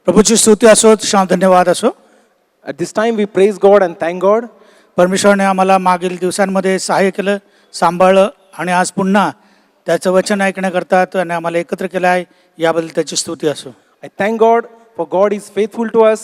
प्रभूची स्तुती असो, शांत धन्यवाद असो. At this time, we praise God and thank God. परमेश्वराने आम्हाला मागील दिवसांमध्ये सहाय्य केलं, सांभाळलं आणि आज पुन्हा त्याचं वचन ऐकण्याकरता त्याने आम्हाला एकत्र केलं आहे, याबद्दल त्याची स्तुती असो. I thank God for God is faithful to us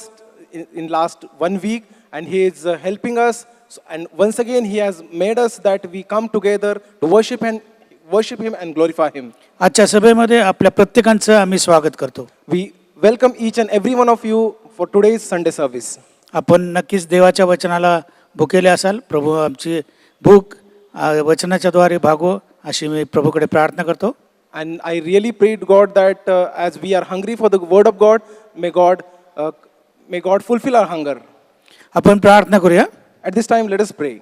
in last 1 week, and He is helping us. And once again, He has made us that we come together to worship Him and glorify Him. आजच्या सभेमध्ये आपल्या प्रत्येकांचं आम्ही स्वागत करतो. We welcome each and every one of you for today's Sunday service. आपण नक्कीच देवाच्या वचनाला भुकेले असाल. प्रभू आमची भूक वचनाच्या द्वारे भागो अशी मी प्रभूकडे प्रार्थना करतो. And I really prayed God that as we are hungry for the word of God, may God fulfill our hunger. आपण प्रार्थना करूया. At this time, let us pray.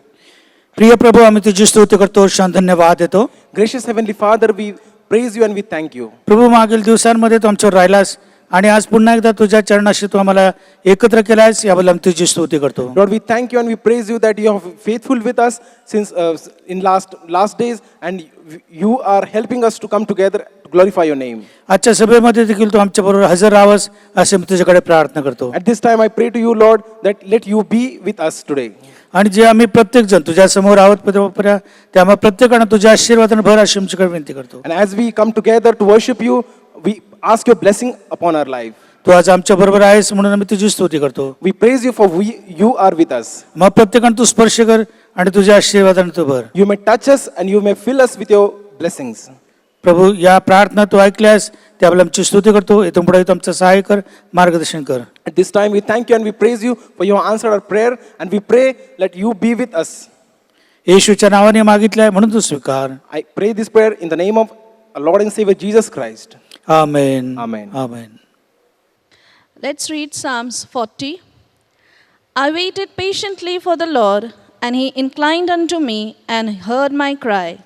प्रिय प्रभू, आम्ही तुझी स्तुती करतो, धन्यवाद देतो. Gracious Heavenly Father, we praise you and we thank you. प्रभू, मागील दिवसांमध्ये तू आमच्यावर राहिलास आणि आज पुन्हा एकदा तुझ्या चरणाशी तू आम्हाला एकत्र केलायस, याबद्दल आम्ही तुझी स्तुती करतो. Lord, we thank you and we praise you that you are faithful with us since in last days, and you are helping us to come together to glorify your name. आजच्या सभेमध्ये देखील तू आमच्या बरोबर हजर राहावस असे मी तुझ्याकडे प्रार्थना करतो. At this time, I pray to you, Lord, that let you be with us today. आणि जे आम्ही प्रत्येक जण तुझ्या समोर आहोत प्रभू, त्यामुळे प्रत्येकानं तुझ्या आशीर्वादाने भर अशी आमच्याकडे विनंती करतो. And as we come together to worship you, we ask your blessing upon our life. तू आज आमच्या बरोबर आहेस म्हणून आम्ही तुझी स्तुती करतो. We praise you for you are with us. मग प्रत्येकानं तू स्पर्श कर आणि तुझ्या आशीर्वादाने तू भर. You may touch us and you may fill us with your blessings. प्रभू, या प्रार्थना तू ऐकल्यास त्याबद्दल आमची स्तुती करतो. इथून पुढे आमचं सहाय्य कर, मार्गदर्शन कर. At this time, we thank you and we praise you for you answered our prayer, and we pray that you be with us. येशूच्या नावाने मागितलंय म्हणून तू स्वीकार. I pray this prayer in the name of our Lord and Savior Jesus Christ. Amen. Amen. Amen. Let's read Psalms 40. I waited patiently for the Lord, and he inclined unto me and heard my cry.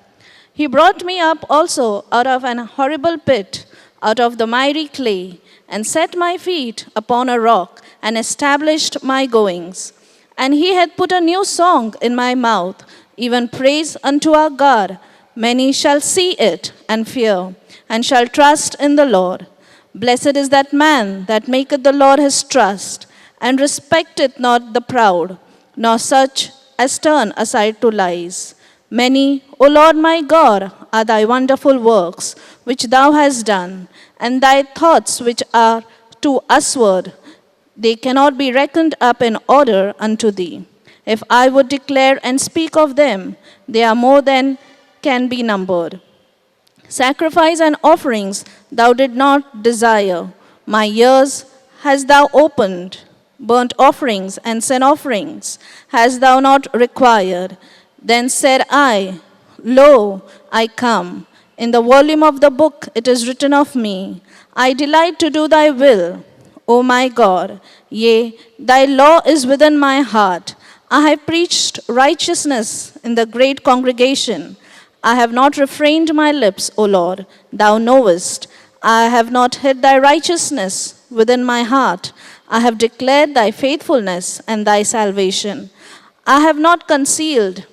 He brought me up also out of an horrible pit, out of the miry clay, and set my feet upon a rock, and established my goings. And he hath put a new song in my mouth, even praise unto our God. Many shall see it and fear, and shall trust in the Lord. Blessed is that man that maketh the Lord his trust, and respecteth not the proud, nor such as turn aside to lies. Many, O Lord my God, are thy wonderful works which thou hast done, and thy thoughts which are to usward. They cannot be reckoned up in order unto thee. If I would declare and speak of them, they are more than can be numbered. Sacrifice and offerings thou did not desire. My ears hast thou opened. Burnt offerings and sin offerings hast thou not required. Then said I, Lo, I come. In the volume of the book it is written of me, I delight to do thy will, O my God. Yea, thy law is within my heart. I have preached righteousness in the great congregation. I have not refrained my lips, O Lord, thou knowest. I have not hid thy righteousness within my heart. I have declared thy faithfulness and thy salvation. I have not concealed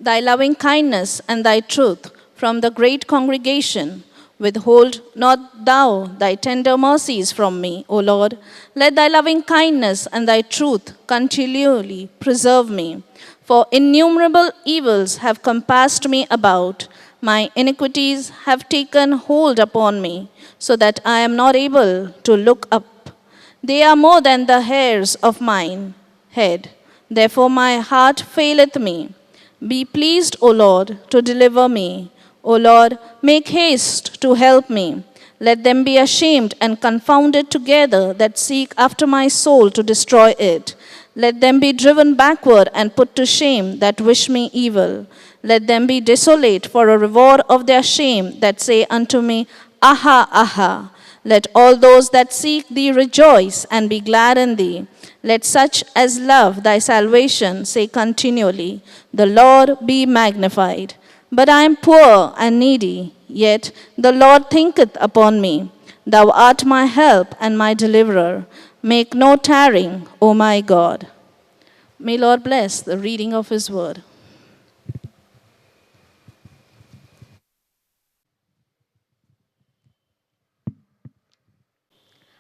thy loving kindness and thy truth from the great congregation. Withhold not thou thy tender mercies from me, O Lord. Let thy loving kindness and thy truth continually preserve me. For innumerable evils have compassed me about. My iniquities have taken hold upon me, so that I am not able to look up. They are more than the hairs of mine head. Therefore my heart faileth me. Be pleased, O Lord, to deliver me. O Lord, make haste to help me. Let them be ashamed and confounded together that seek after my soul to destroy it. Let them be driven backward and put to shame that wish me evil. Let them be desolate for a reward of their shame that say unto me, Aha, aha. Let all those that seek thee rejoice and be glad in thee. Let such as love thy salvation say continually, The Lord be magnified. But I am poor and needy, yet the Lord thinketh upon me. Thou art my help and my deliverer. Make no tarrying, O my God. May Lord bless the reading of his word.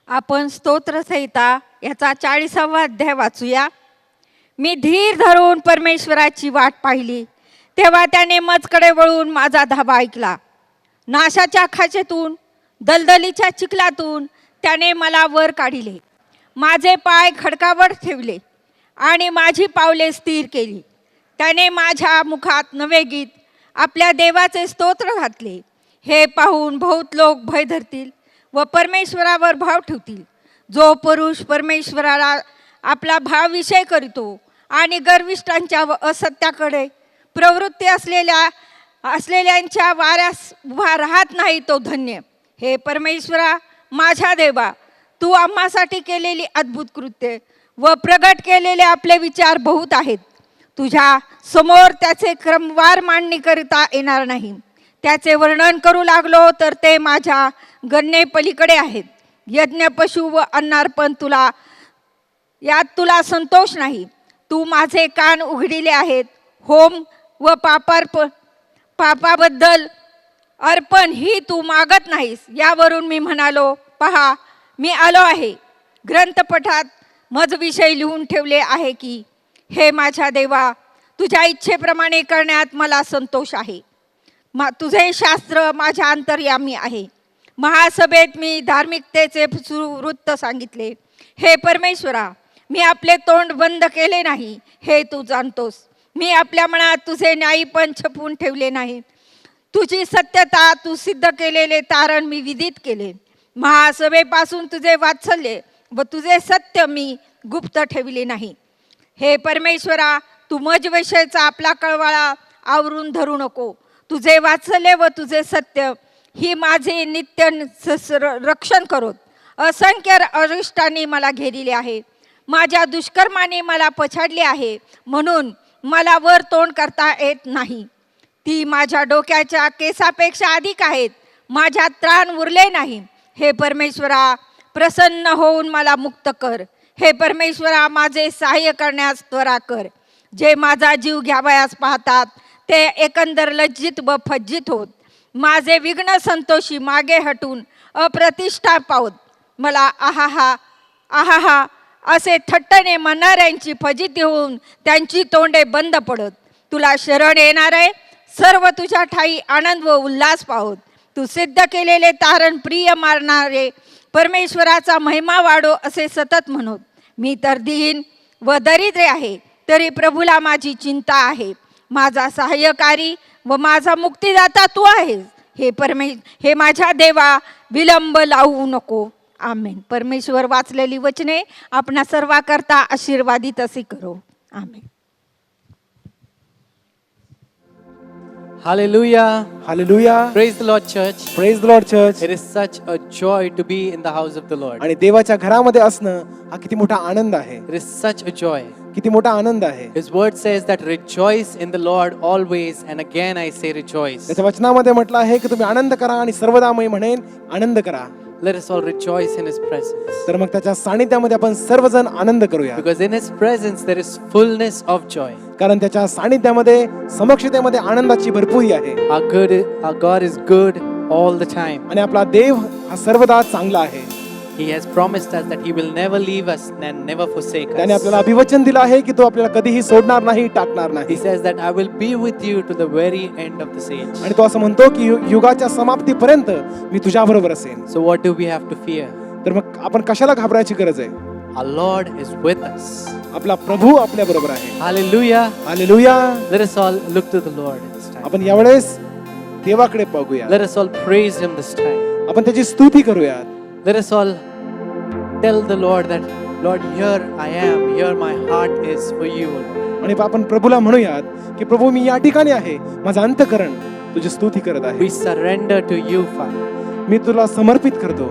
आपण स्तोत्रसंहिता याचा 40वा अध्याय वाचूया. मी धीर धरून परमेश्वराची वाट पाहिली, तेव्हा त्याने मजकडे वळून माझा धाबा ऐकला. नाशाच्या खाचेतून, दलदलीच्या चिखलातून त्याने मला वर काढिले. माझे पाय खडकावर ठेवले आणि माझी पावले स्थिर केली. त्याने माझ्या मुखात नवे गीत, आपल्या देवाचे स्तोत्र घातले. हे पाहून बहुत लोक भय धरतील व परमेश्वरावर भाव ठेवतील. जो पुरुष परमेश्वराला आपला भाव विषय करीतो आणि गर्विष्ठांच्या व असत्याकडे प्रवृत्ती असलेल्यांच्या वाऱ्यास उभा राहत नाही, तो धन्य. हे परमेश्वरा, माझ्या देवा, तू आम्हासाठी केलेली अद्भुत कृत्ये व प्रगट केलेले आपले विचार बहुत आहेत. तुझ्या समोर त्याचे क्रमवार मांडणी करता येणार नाही. त्याचे वर्णन करू लागलो तर ते माझ्या गणने पलीकडे आहेत. यज्ञ, पशु व अन्नार्पण यात तुला संतोष नाही. तू माझे कान उघडिले आहेत. होम व पापाबद्दल अर्पण ही तू मागत नाहीस. यावरून मी म्हणालो, पहा, मी आलो आहे. ग्रंथपटात मजविषयी लिहून ठेवले आहे की, हे माझ्या देवा, तुझ्या इच्छेप्रमाणे करण्यात मला संतोष आहे. तुझे शास्त्र माझ्या अंतर्यामी आहे. महासभेत मी धार्मिकतेचे सुवृत्त सांगितले. हे परमेश्वरा, मी आपले तोंड बंद केले नाही, हे तू जाणतोस. मी आपल्या मनात तुझे न्यायीपण छपून ठेवले नाही. तुझी सत्यता, तू सिद्ध केलेले तारण मी विदित केले. महासभेपासून तुझे वात्सल्य व तुझे सत्य मी गुप्त ठेवले नाही. हे परमेश्वरा, तू मजविषयीचा आपला कळवाळा आवरून धरू नको. तुझे वात्सल्य व तुझे सत्य ही माझे नित्य रक्षण करोत. असंख्य अरिष्टांनी मला घेरिले आहे. माझ्या दुष्कर्माने मला पछाडले आहे, म्हणून मला वर तोंड करता येत नाही. ती माझ्या डोक्याच्या केसापेक्षा अधिक आहेत. माझ्यात त्राण उरले नाही. हे परमेश्वरा, प्रसन्न होऊन मला मुक्त कर. हे परमेश्वरा, माझे सहाय्य करण्यास त्वरा कर. जे माझा जीव घ्यावयास पाहतात ते एकंदर लज्जित व फज्जित होत. माझे विघ्न संतोषी मागे हटून अप्रतिष्ठा पावत. मला आहाहा आहाहा असे थट्टने म्हणणाऱ्यांची फजिती होऊन त्यांची तोंडे बंद पडत. तुला शरण येणारे सर्व तुझ्या ठाई आनंद व उल्हास पावत. तू सिद्ध केलेले तारण प्रिय मारणारे परमेश्वराचा महिमा वाढो असे सतत म्हणत. मी तर दीन व दरिद्रे आहे, तरी प्रभूला माझी चिंता आहे. माझा सहाय्यकारी व माझा मुक्तिदाता तू आहेस. हे माझ्या देवा, विलंब लावू नको. आमेन. परमेश्वर वाचलेली वचने आपणा सर्वाकरता आशीर्वादित असे करो. आमेन. Hallelujah. Hallelujah. Praise the Lord, church. Praise the Lord, church. It is such a joy to be in the house of the Lord. आणि देवाच्या घरामध्ये असणं हा किती मोठा आनंद आहे. It is such a joy. किती मोठा आनंद आहे. His word says that rejoice in the Lord always, and again I say rejoice. त्याच्या वचनामध्ये म्हटलं आहे की तुम्ही आनंद करा, आणि सर्वदा मी म्हणेन आनंद करा. Let us all rejoice in His presence. तर मग त्याच्या सानिध्यामध्ये आपण सर्वजण आनंद करूया. Because in His presence there is fullness of joy. कारण त्याच्या सानिध्यामध्ये, समक्षतेमध्ये आनंदाची भरपुरी आहे. Our God is good all the time. आणि आपला देव हा सर्वदा चांगला आहे. He has promised us that He will never leave us and never forsake त्याने us. आपल्याला अभिवचन दिलं आहे की तो आपल्याला कधीही सोडणार नाही, टाकणार He नाही. says that I will be with you to the very end of this age. आणि तो असं म्हणतो की युगाच्या समाप्तीपर्यंत मी तुझ्या बरोबर असेन. So what do we have to fear? तर मग आपण कशाला घाबरायची गरज आहे? Our Lord is with us. आपला प्रभू आपल्या बरोबर आहे. Hallelujah. Hallelujah. Let us all look to the Lord at this time. आपण यावेळेस देवाकडे बघूया. Let us all praise Him this time. आपण त्याची स्तुती करूया. Let us all tell the Lord that, Lord, here I am, here my heart is for you. आणि आपण प्रभूला म्हणूयात की प्रभू, मी या ठिकाणी आहे, माझं अंतःकरण तुझी स्तुती करत आहे. We surrender to you, Father. मी तुला समर्पित करतो.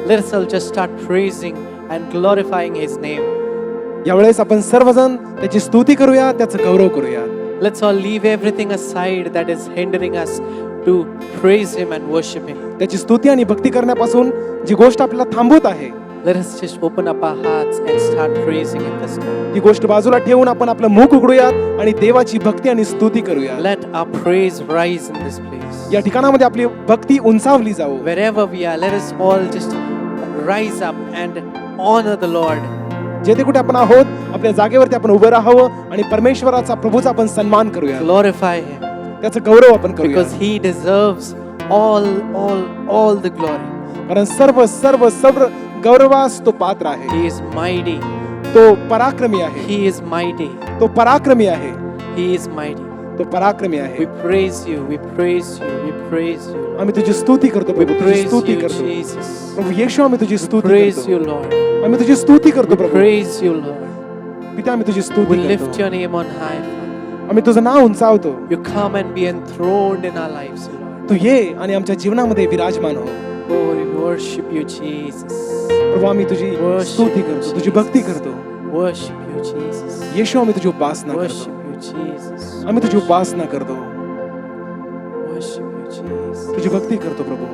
Let us all just start praising and glorifying His name. यावेळेस आपण सर्वजण त्याची स्तुती करूया, त्याचं गौरव करूया. Let's all leave everything aside that is hindering us to praise Him and worship Him. त्याची स्तुती आणि भक्ती करण्यापासून जी गोष्ट आपल्याला थांबवत आहे, Let us just open up our hearts and start praising Him this time. ती गोष्ट बाजूला ठेवून आपण आपलं मुख उघडूयात आणि देवाची भक्ती आणि स्तुती करूया. Let our praise rise in this place. या ठिकाणामध्ये आपली भक्ती उंचावली जाऊ. Wherever we are, let us all just rise up and honor the Lord. जेथे कुठे आपण आहोत आपल्या जागेवरती आपण उभे राहावं आणि परमेश्वराचा प्रभूचा आपण सन्मान करूया, Glorify Him त्याचा गौरव आपण करूया, because He deserves all the glory. कारण सर्व सर्व सर्व गौरवास तो पात्र आहे. He is mighty. तो पराक्रमी आहे. He is mighty. तो पराक्रमी आहे. He is mighty. तो पराक्रमी We आहे. praise you. We praise you. We praise you. आम्ही तुझी स्तुती करतो We प्रभू, तुझी praise स्तुती you, करतो Jesus. प्रभू येशू, आम्ही तुझी We स्तुती praise you, करतो. Lord. आम्ही तुझी स्तुती करतो We Prabhu. praise you, Lord. पिता आम्ही तुझी We स्तुती lift करतो. your name on high. आम्ही तुझं नाव उंचावतो. You come and be enthroned in our lives, Lord. तू ये आणि आमच्या जीवनामध्ये विराजमान हो. Oh, we worship you, Jesus. प्रभू आम्ही तुझी स्तुती करतो, तुझी भक्ती करतो. Worship you, Jesus. येशू आम्ही तुझी उपासना Worship करतो. you, Jesus. आम्ही तुझी उपासना करतो, Worship you, Jesus. तुझी भक्ती करतो प्रभू.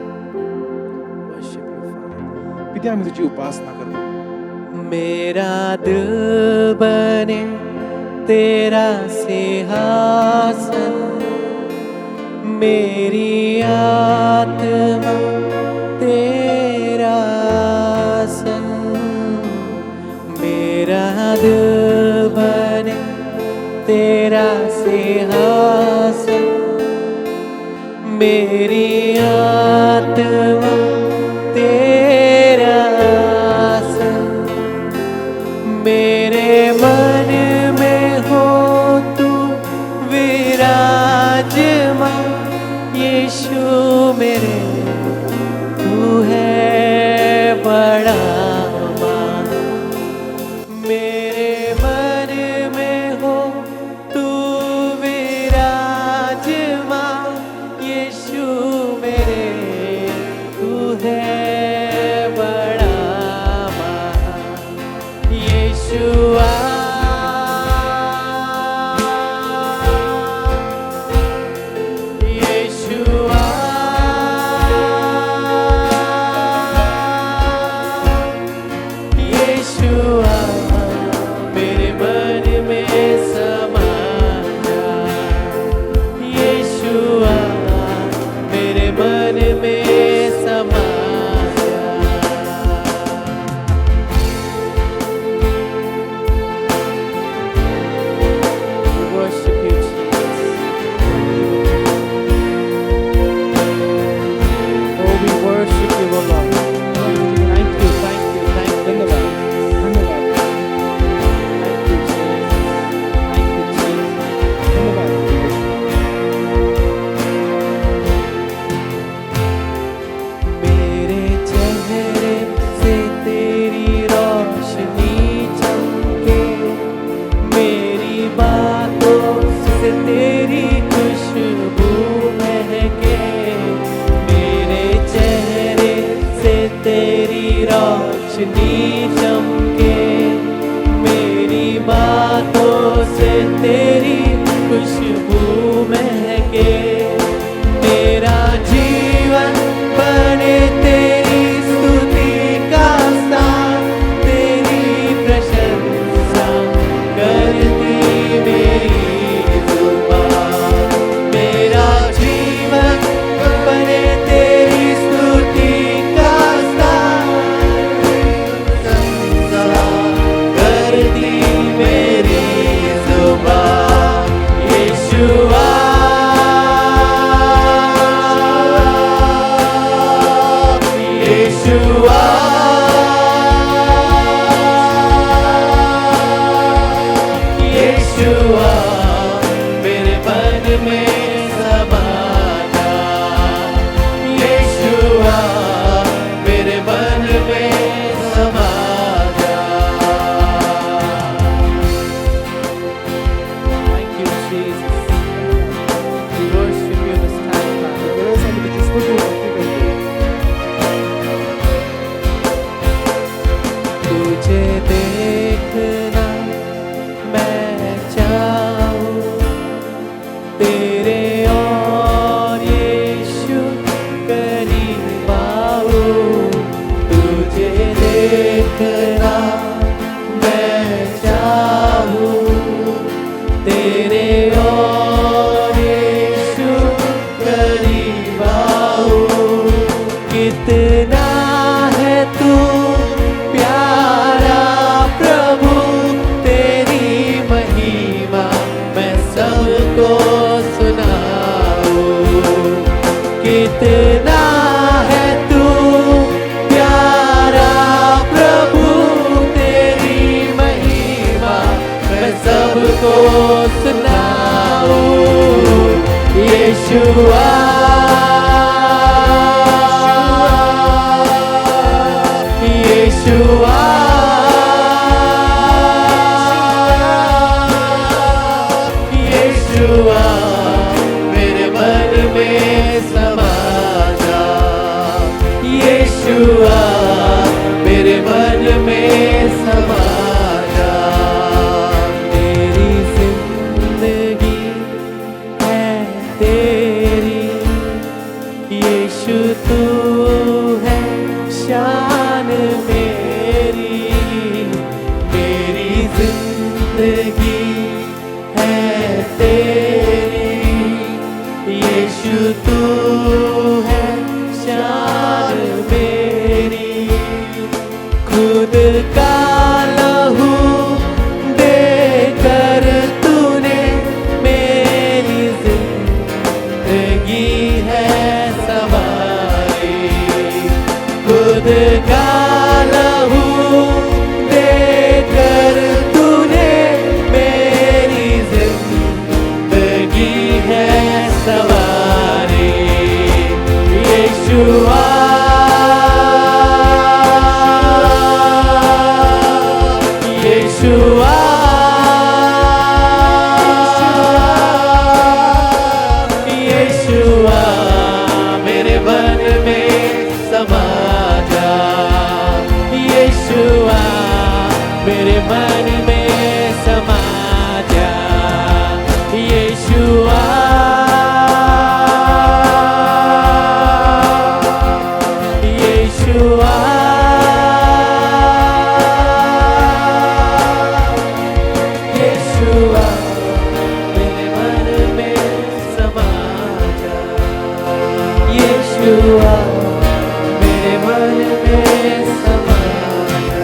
Worship you, Father. पिता आम्ही तुझी उपासना करतो. मेरा दिल बने तेरा सिंहासन, मेरी आत्मा तेरा आसन. मेरा दिल बने तेरा सिंहासन, मेरी आत्मा तेरा आसन. मेरे मन में हो तू विराजमान, यीशु मेरे तू है बड़ा मान. मेरे मन में हो तू विराजमान, यीशु मेरे तू है बड़ा मान. Yeshua, Yeshua, Yeshua, मेरे मन में समा जा. Yeshua, मेरे मन में समा कितना है तू प्यारा प्रभु, तेरी महिमा मैं सबको सुनाऊं। यीशुआ यीशुआ यीशुआ मेरे मन में समा जा। यीशुआ मेरे मन में समा जा। तेरी जिंदगी है तेरी, यीशु तू है शान मेरी। मेरी जिंदगी है तेरी, यीशु तू है शान मेरी। खुद का लहू देकर तूने मेरी जिंदगी है सवारी। खुद का लहू देकर तूने मेरी जिंदगी है सवारी। यीशुआ यीशुआ यीशुआ मेरे मन में समा जा। यीशुआ मेरे मन में समा जा। यीशुआ यीशुआ यीशुआ मेरे मन में समा जा। यीशुआ मेरे मन में समा जा।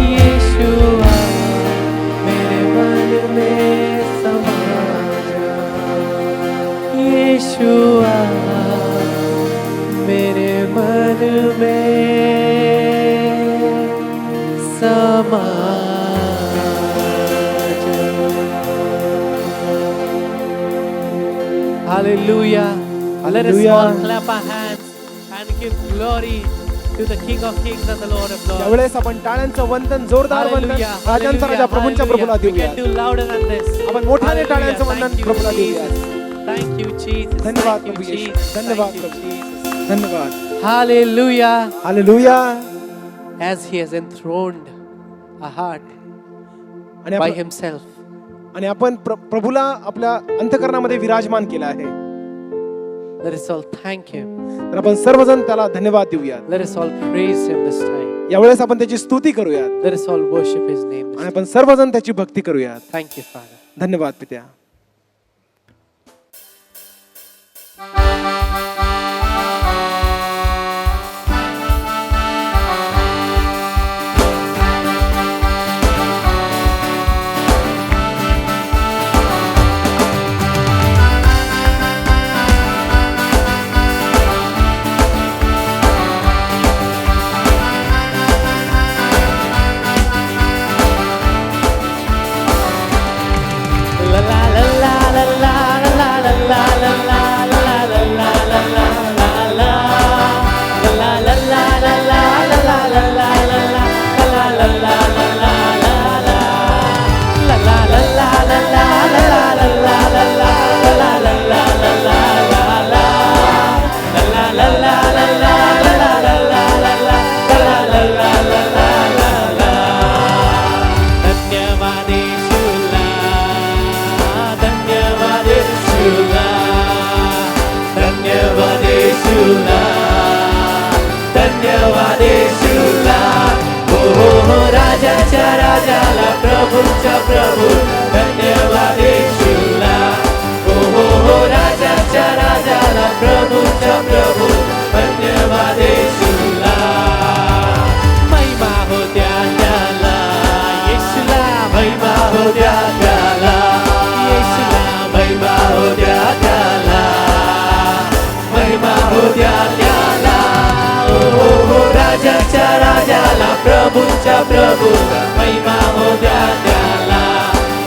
यीशुआ मेरे मन में समा जा। यीशुआ मेरे मन में समा Hallelujah. Let us Hallelujah. all clap our hands and give glory to the King of Kings and the Lord of Lords. यावेळेस आपण टाळ्यांचं वंदन, जोरदार वंदन Hallelujah. राजांचा Raja प्रभूंच्या प्रभूला Hallelujah. We देऊया. can do louder than this. आपण मोठ्याने Hallelujah. टाळ्यांचं वंदन Thank you, प्रभूला देऊया. Jesus. Thank you, Jesus. धन्यवाद Thank you, Prabhu Yeshu. Jesus. धन्यवाद Thank you, प्रभू. Jesus. धन्यवाद. Hallelujah. Hallelujah. As He has enthroned our heart आणि by आपण- Himself. आणि आपण प्रभूला आपल्या अंतःकरणामध्ये विराजमान केला आहे. Let us all thank Him. तर आपण सर्वजण त्याला धन्यवाद देऊया. Let us all praise Him this time. यावेळेस आपण त्याची स्तुती करूया Let us all worship His name this आणि time. आपण सर्वजण त्याची भक्ती करूया. Thank you, Father. धन्यवाद पित्या. प्रभूंचा प्रभू धन्यवाद येशूला. हो राजाच्या राजाला प्रभूंचा प्रभू धन्यवाद येशूला. महिमा हो द्या त्याला येशूला, महिमा हो द्या त्याला येशूला, महिमा हो द्या त्याला, प्रभूला महिमा हो द्या त्याला.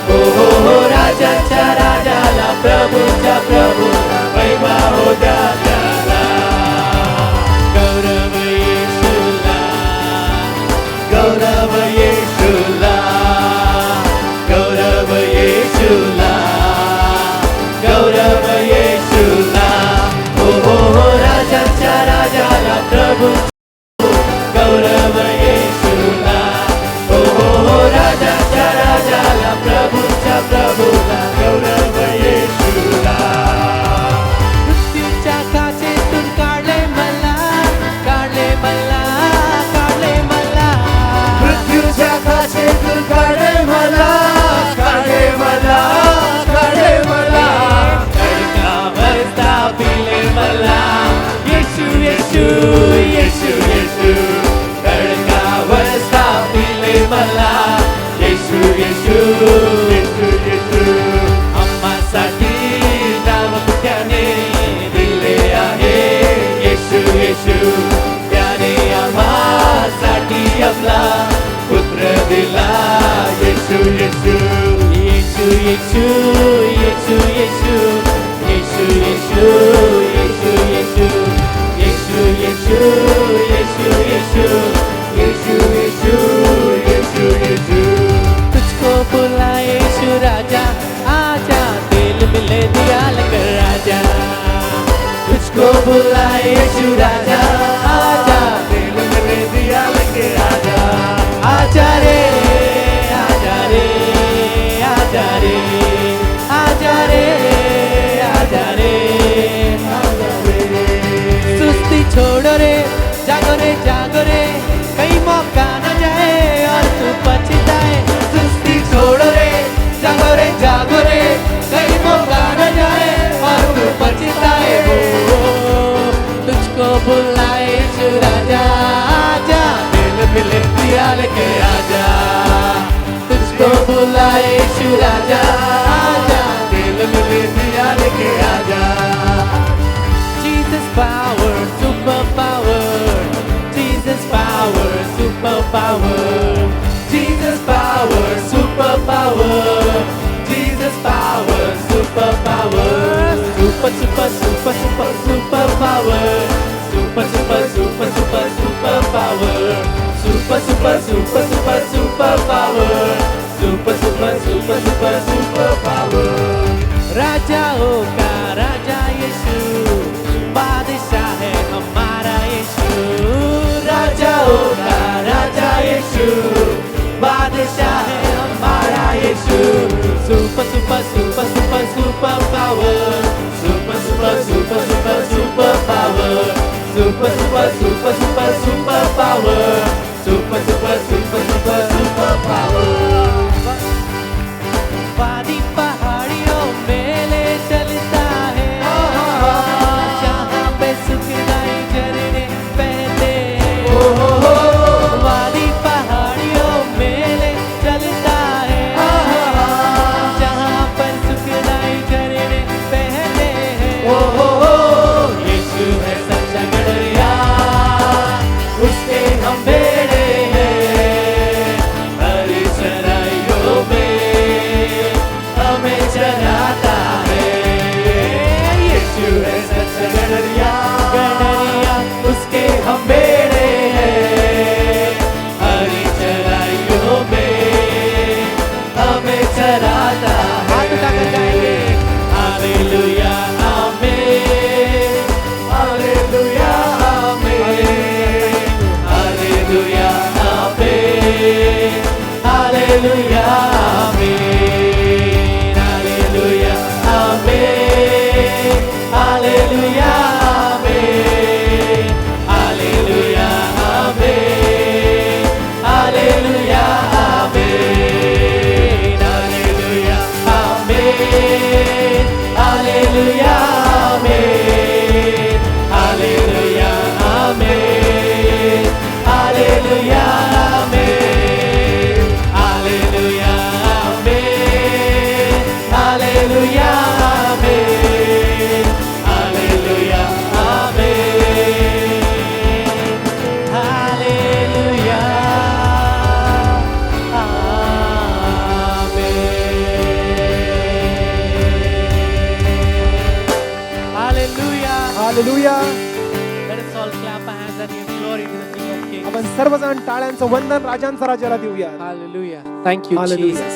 हो हो हो राजाच्या राजाला प्रभूच्या प्रभूला महिमा हो द्या त्याला. गौरव येशूला गौरव येशूला गौरव येशूला गौरव येशूला. हो हो हो राजाच्या राजाला प्रभू गौरव येशूला. हो हो हो राजाच्या राजाला प्रभूच्या प्रभूला गौरव येशूला. मृत्यूच्या काचेतून काढले मला काढले मला काढले मला. मृत्यूच्या काचेतून काढले मला काढले मला काढले मला. खडकावर स्थापिले मला येशू येशू येशू येशू. खडकावर स्थापिले मला येशू येशू येशू येशू. आम्हासाठी नाव त्याने दिले आहे येशू येशू. त्याने आम्हासाठी आपला पुत्र दिला येशू येशू. येशू येशू येशू येशू येशू येशू येशू येशू येशू येशू येशू येशू येशू येशू येशू येशू. तुझको बुला येशू राजा आजा दिल मिले दिया लेकर राजा. तुझको बुला येशू राजा आजा दिल मिले दिया लेकर राजा. आजा रे आजा रे आजा रे आजा रे आजा रे आजा रे. सुस्ती छोड़ो रे जागो रे कहीं मौका न जाए और तू पछताए. सुस्ती छोड़ो रे जागो रे कहीं मौका न जाए और तू पछताए. हो तुझको बुलाए यीशु राजा आजा दिल मिले दिया लेके आजा. तुझको बुलाए यीशु राजा आजा दिल मिले दिया लेके आजा. Jesus power, super power. Jesus power, super power. Jesus power, super power. Jesus power, super power. Super, super, super, super, super power. Super, super, super, super, super power. Super, super, super, super, super power. Super, super, super, super, super power. राजाओं का राजा यीशु बादशाह है हमारा यीशु. राजाओं का राजा यीशु बादशाह है हमारा Yeshu. Super super super super super power. Super super super super super power. Super super super super super power. Super super super super super power. वादी पहाड़ियों में ले चलता है जहाँ पे सुखदाई झरने बहते हैं. वादी पहाड़ियों में ले चलता है जहाँ पर सुखदाई झरने बहते हैं. यीशु है सच्चा गड़रिया उसके हम बेड़े हैं. हरी चराइयों में हमें चराता है. यीशु है सच्चा गड़रिया उसके हम बेड़े हैं. Hallelujah. Let us all clap our hands and give glory to the King of Kings. आपण सर्वजण टाळ्यांचं वंदन राजांचा राजाला देऊया. Hallelujah. Thank you, Hallelujah. Jesus.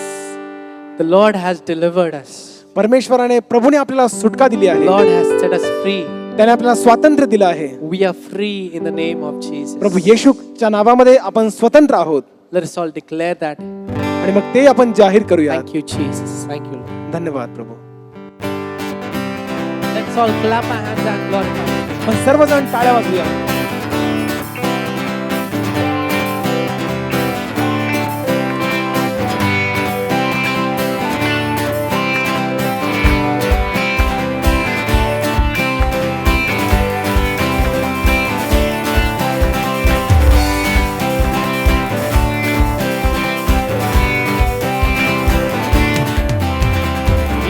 The Lord has delivered us. परमेश्वराने प्रभूने आपल्याला सुटका दिली The आहे. Lord has set us free. त्याने आपल्याला स्वातंत्र्य दिलं आहे. We are free in the name of Jesus. प्रभू येशूच्या नावामध्ये आपण स्वतंत्र आहोत. Let us all declare that. आणि मग ते आपण जाहीर करूया. Thank you, Jesus. Thank you, Lord. धन्यवाद प्रभू. Let's all clap our hands and glorify Him. आपण सर्वजण टाळ्या वाजवूया.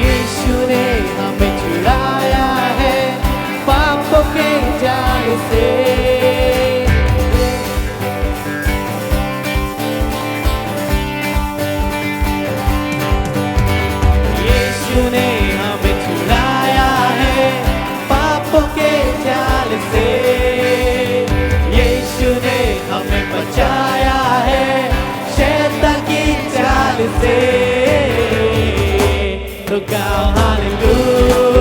यीशु ने हमें छुड़ाया है पापों के जाल से. यीशु ने हमें छुड़ाया है पापों के जाल से. यीशु ने हमें बचाया है शैतान की चाल से. Look out, hallelujah.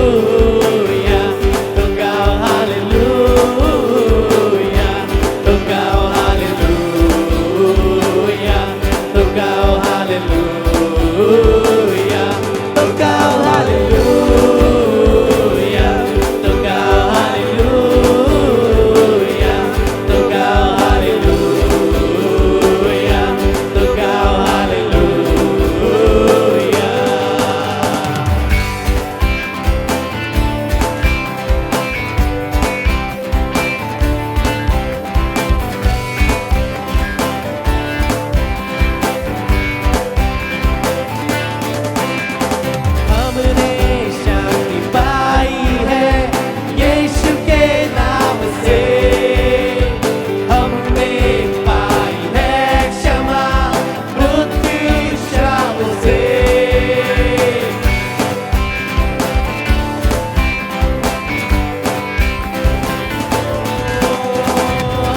Look out, hallelujah. Look out, hallelujah. Look out, hallelujah. Look out, hallelujah. Look out, hallelujah. Look out, hallelujah. Look out, hallelujah. हमने शांति पाई है यीशु के नाम से. हमने पाई है क्षमा मृत्यु श्राप से.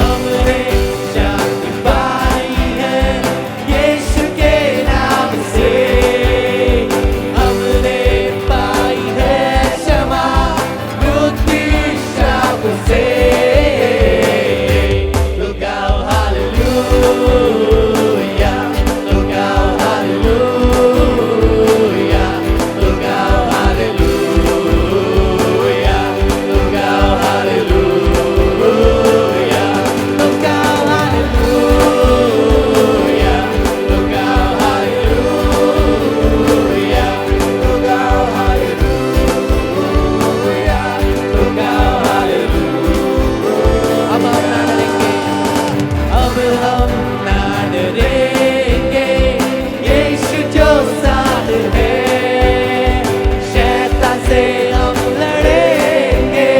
हमने शांति पाई है यीशु के नाम से. हमने पाई है क्षमा मृत्यु श्राप से. Look out, hallelujah. Look out, hallelujah. Look out, hallelujah. Look out, hallelujah. Look out, hallelujah. Look out, hallelujah. Look out, hallelujah. Look out, hallelujah. अब हम ना डरेंगे. अब हम ना डरेंगे. यीशु जो साथ है. शैतान से हम लड़ेंगे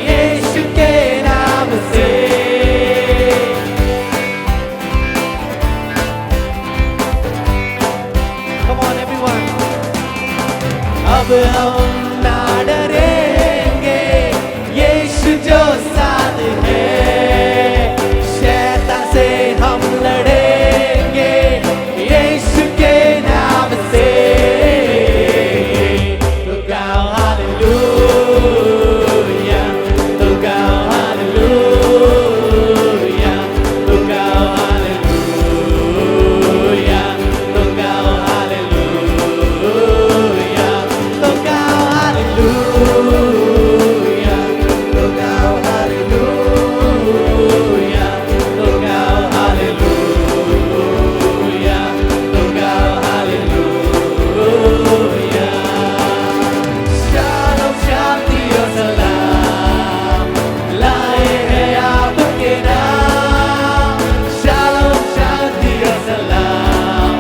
यीशु के नाम से. Come on, everyone. अब हम ना डरेंगे यीशु जो साथ है. शैतान से हम लड़ेंगे यीशु के नाम से. Look out, hallelujah. Look out, hallelujah. Look out, hallelujah. Look out, hallelujah. Look out, hallelujah. Look out, hallelujah. Look out, hallelujah. Look out, hallelujah. Shalom, shanti और सलाम लाए हैं आपके नाम. Shalom, shanti और सलाम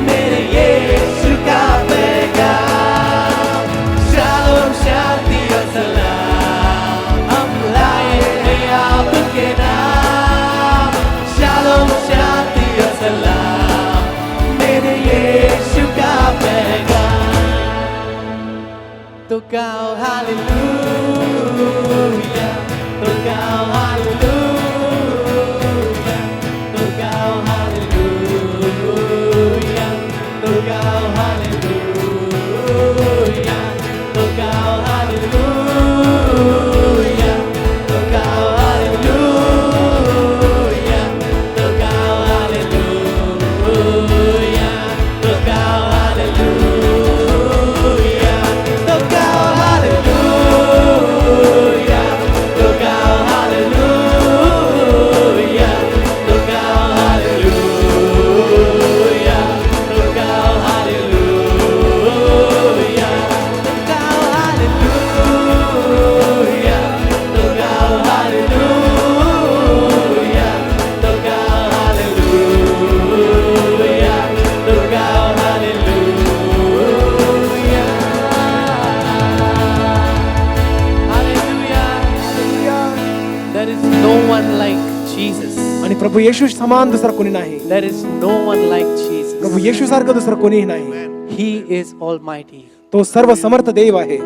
मेरे यीशु का पैगाम. Shalom, shanti और सलाम हम लाए हैं आपके नाम. Shalom, shanti और सलाम मेरे यीशु का पैगाम. तो गाओ hallelujah. look out, hallelujah, look out, hallelujah, look out, hallelujah, look out, hallelujah, look out, hallelujah, look out, hallelujah, look out, hallelujah, look out, hallelujah, look out, hallelujah, look out, hallelujah, look out, hallelujah, look out, hallelujah, look out, hallelujah, look out, hallelujah, look out, hallelujah. There is no one like Jesus. आणि प्रभू येशू समान दुसरा कोणी नाही. There is no one like Jesus. प्रभू येशू सारखं दुसरं कोणीही नाही. He is almighty. तो सर्व समर्थ देव आहे.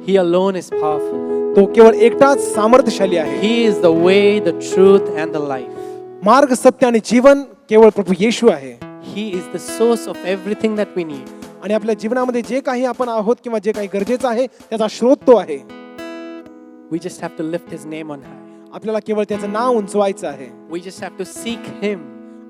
He alone is powerful. तो केवळ एकटाच सामर्थ्यशाली आहे. He is the way, the truth and the life. मार्ग, सत्य आणि जीवन केवळ प्रभू येशू आहे. He is the source of everything that we need. आणि आपल्या जीवनामध्ये जे काही आपण आहोत किंवा जे काही गरजेचं आहे त्याचा स्रोत तो आहे. We just have to lift his name on high. आपल्याला केवळ त्याचं नाव उंचवायचं आहे. We just have to seek him,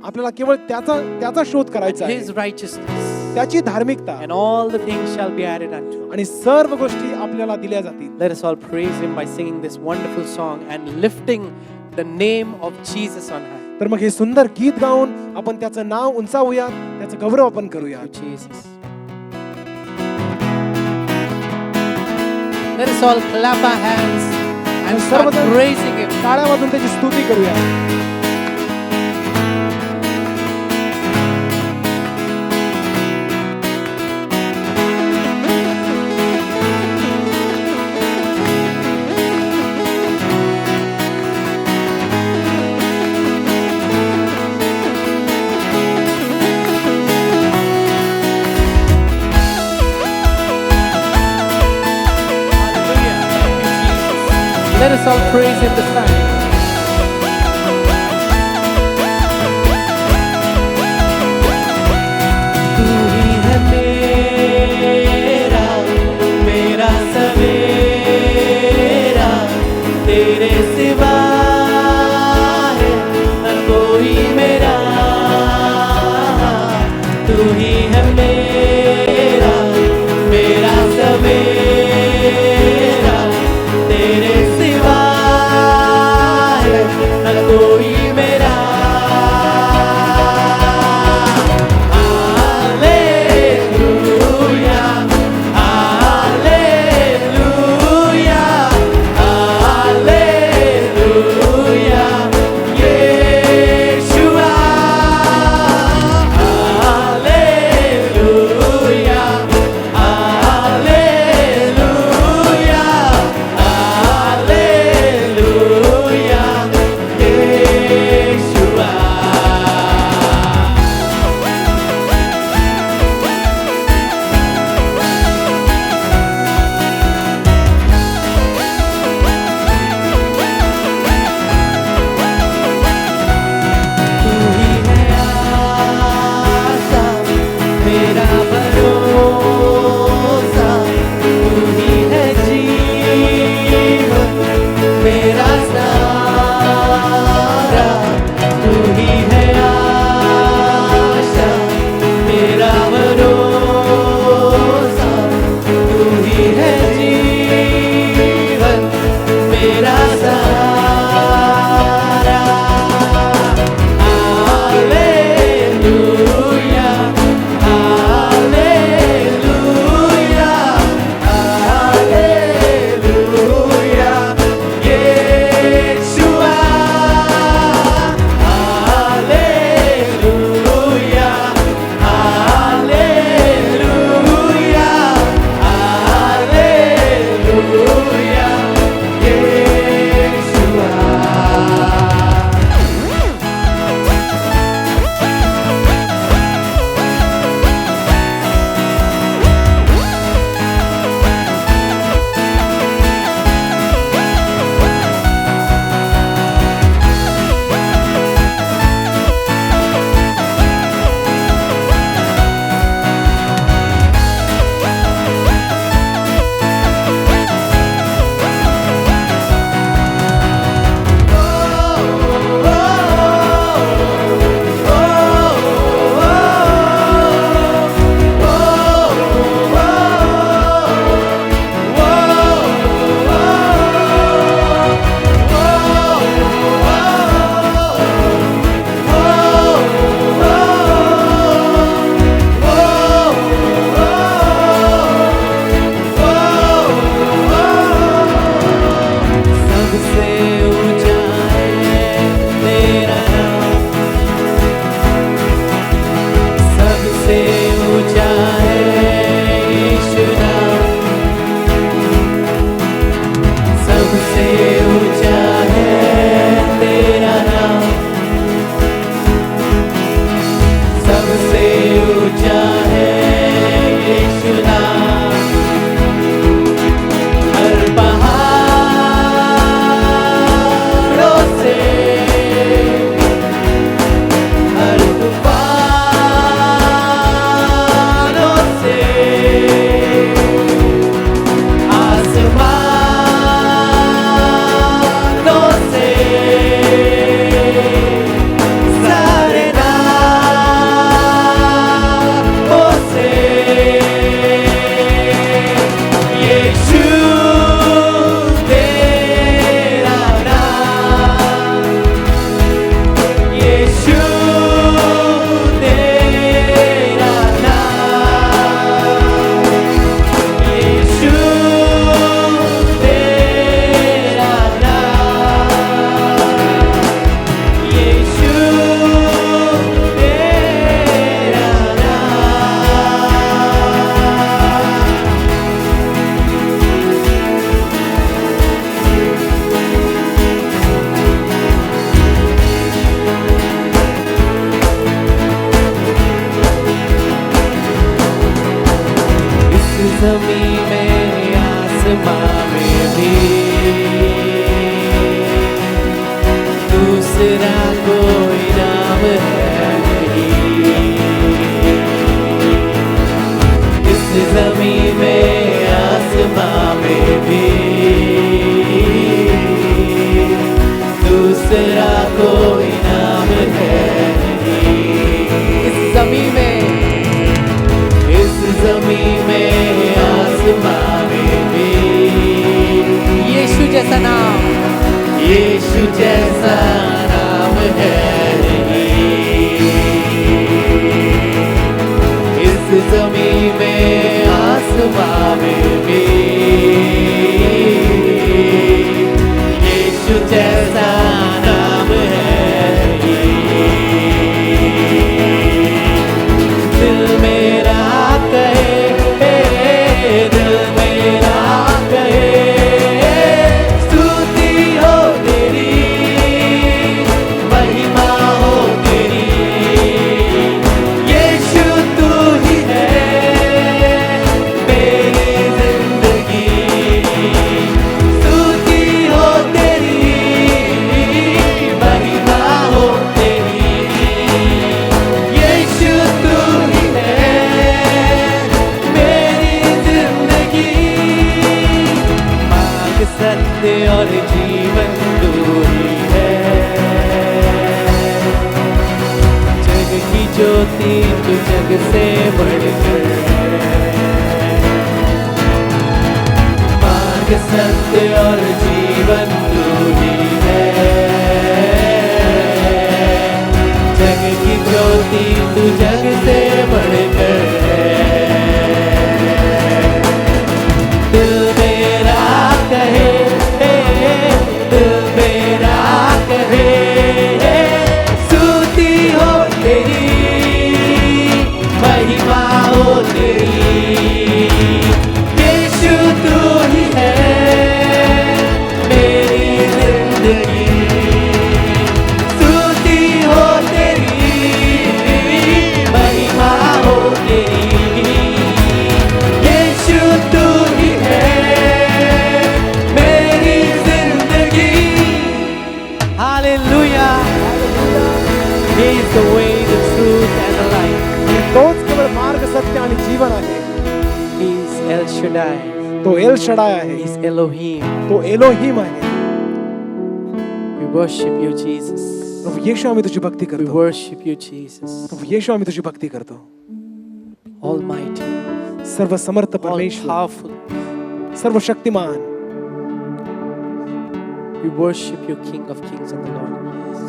आपल्याला केवळ त्याचा शोध करायचा आहे. his righteousness, त्याची धार्मिकता and all the things shall be added unto. आणि सर्व गोष्टी आपल्याला दिल्या जातील. Let us all praise him by singing this wonderful song and lifting the name of Jesus on high. तर मग हे सुंदर गीत गाऊन आपण त्याचं नाव उंचावूया, त्याचं गौरव आपण करूया. Jesus. Let us all clap our hands and start सर्वजण praising him. टाळ्या वाजून त्याची स्तुती करूया. Hallelujah. Thank you, Jesus. Let us all praise him this time. तू ही है मेरा, मेरा सवेरा, तेरे सिवा है न कोई मेरा. तू ही है मेरा, मेरा सवेरा, तेरे सिवा है न कोई मेरा. Hallelujah, hallelujah, hallelujah, Yeshua. Hallelujah, hallelujah, hallelujah, Yeshua. तू ही है आशा, मेरा भरोसा, तू ही है जीवन, मेरा सहारा. तू ही है आशा, मेरा भरोसा, तू ही है जीवन, मेरा सहारा. Hallelujah, hallelujah, hallelujah, Yeshua. Hallelujah, hallelujah, hallelujah, Yeshua. दूसरा कोई नाम है नहीं। इस ज़मीं में आसमां में भी दूसरा कोई नाम है नहीं। इस ज़मीं में आसमां में भी यीशु जैसा नाम, यीशु जैसा नाम है नहीं। इस ज़मीं में आसमां में भी यीशु जैसा नाम है नहीं। दिल मेरा कहे, दिल मेरा कहे, स्तुति हो तेरी, महिमा हो तेरी। यीशु तू ही है मेरी जिंदगी। स्तुति हो तेरी, महिमा हो तेरी। यीशु तू ही है मेरी जिंदगी। मार्ग, सत्य और जीवन तू ही है। जग की ज्योति तू जग से बढ़कर है। मार्ग, सत्य और जीवन तू ही है। जग की ज्योति तू जग से बढ़कर है। दिल मेरा कहे, दिल मेरा कहे, स्तुति हो तेरी, महिमा हो तेरी। यीशु तू ही है मेरी जिंदगी। स्तुति हो तेरी, महिमा हो तेरी। यीशु तू ही है मेरी जिंदगी। Hallelujah. He is the way, the truth and the life. तोच केवळ मार्ग, सत्य आणि जीवन आहे. He is El Shaddai. तो एल शडाय आहे, He is Elohim. तो एलोहिम आहे. We worship you, Jesus. प्रभू येशू आम्ही तुझी भक्ती We करतो. worship you, Jesus. प्रभू येशू आम्ही तुझी भक्ती करतो. Almighty, सर्व समर्थ all परमेश्वर, powerful. Serve Shaktimaan. We worship you, King of Kings and the Lord of Lords.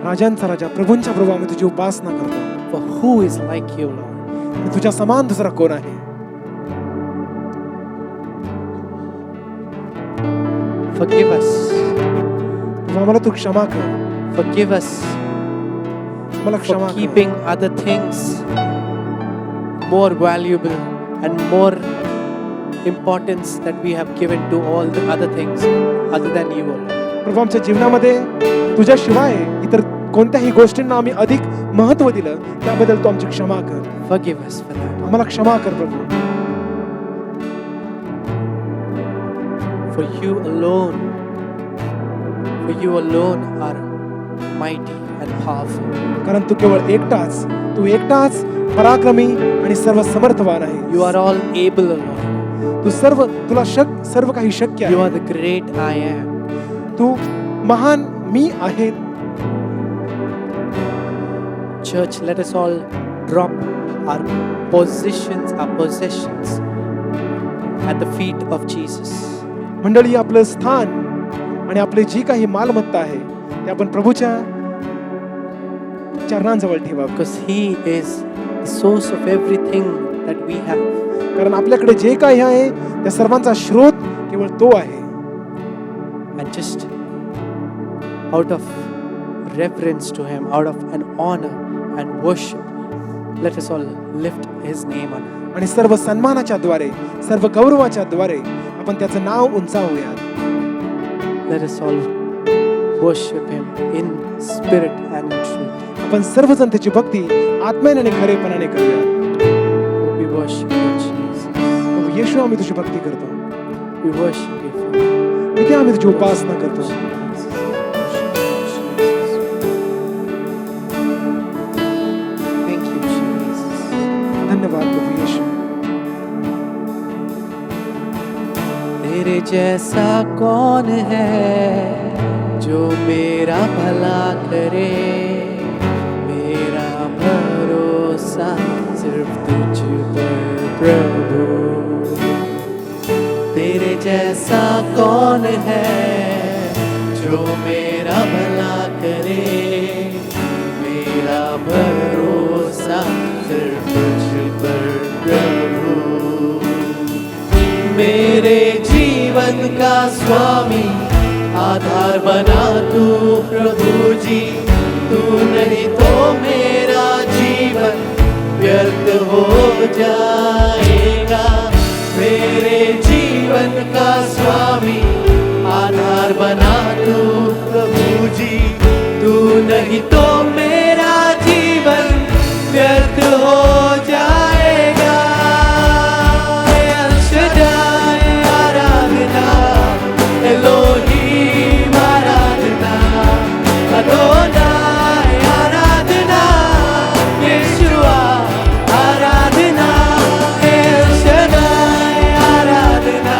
राजांचा राजा, प्रभूंच्या प्रभू आम्ही तुझी उपासना करतो. For who is like you, Lord? आणि तुझ्या समान दुसरा कोण आहे? Forgive us. प्रभू आम्हाला तू क्षमा कर. Forgive us आम्हाला क्षमा for कर. keeping other things more valuable and more importance that we have given to all the other things other than you, O Lord. प्रभू आमच्या जीवनामध्ये तुझ्याशिवाय इतर कोणत्याही गोष्टींना आम्ही अधिक महत्त्व दिलं, त्याबद्दल तू आमची क्षमा कर. Forgive us for that. आम्हाला क्षमा कर प्रभू. For you alone are mighty and powerful. कारण तू केवळ एकटाच पराक्रमी आणि सर्व समर्थवान आहे. You are all able, O Lord. तुला सर्व काही शक्य You आहे. are the great I am. तू महान मी आहे. Church, let us all drop our possessions at the feet of Jesus. मंडळी, आपलं स्थान आणि आपली जी काही मालमत्ता आहे ते आपण प्रभूच्या चरणांजवळ ठेवा. Because He is the source of everything that we have. कारण आपल्याकडे जे काही आहे त्या सर्वांचा स्रोत केवळ तो आहे. And just out of reverence to Him, out of an honor and worship, let us all lift His name on. आणि सर्व सन्मानाच्या द्वारे, सर्व गौरवाच्या द्वारे आपण त्याचं नाव उंचावूया. Let us all worship Him in spirit and in truth. आपण सर्वजण त्याची भक्ती आत्म्याने आणि खरेपणाने करूया. We worship you, Jesus. प्रभू येशू, आम्ही तुझी भक्ती करतो. We worship you, Father. इथे आम्ही तुझी उपासना करतो. Jesus. जैसा कौन है जो मेरा भला करे, मेरा भरोसा सिर्फ तुझ पर प्रभु। तेरे जैसा कौन है जो मेरा भला करे, मेरा भरोसा सिर्फ तुझ पर प्रभु। मेरे जीवन का स्वामी आधार बना तू प्रभु जी, तू नहीं तो मेरा जीवन व्यर्थ हो जाएगा। मेरे जीवन का स्वामी आधार बना तू प्रभु जी, तू नहीं तो मेरा जीवन व्यर्थ हो जाएगा। अल शद्दाई आराधना, एलोहीम आराधना, अदोनाई आराधना, यीशुआ आराधना। अल शद्दाई आराधना,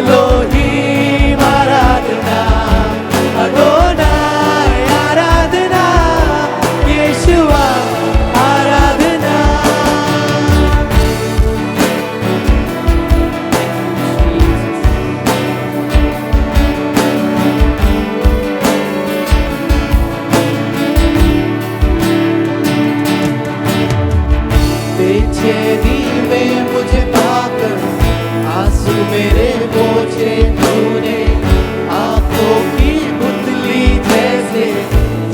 एलोहीम आराधना, अदोनाई आराधना, यीशुआ आराधना। बेचैनी में मुझे पाकर आंसू मेरे पोंछे तूने, आंखों की पुतली जैसे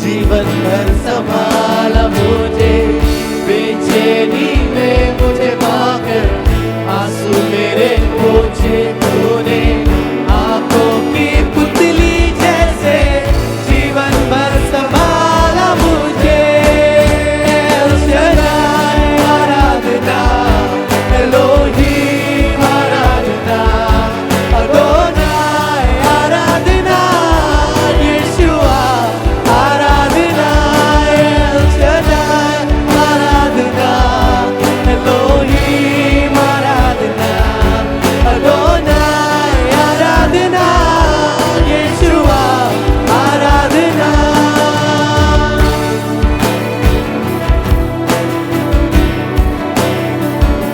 जीवन भर संभाला मुझे। बेचैनी में मुझे पाकर आंसू मेरे पोंछे तूने, आंखों की पुतली जैसे जीवन भर संभाला मुझे। अल शद्दाई आराधना, एलोहीम आराधना, अदोनाई आराधना, यीशुआ आराधना। अल शद्दाई आराधना, एलोहीम आराधना, अदोनाई आराधना, यीशुआ आराधना।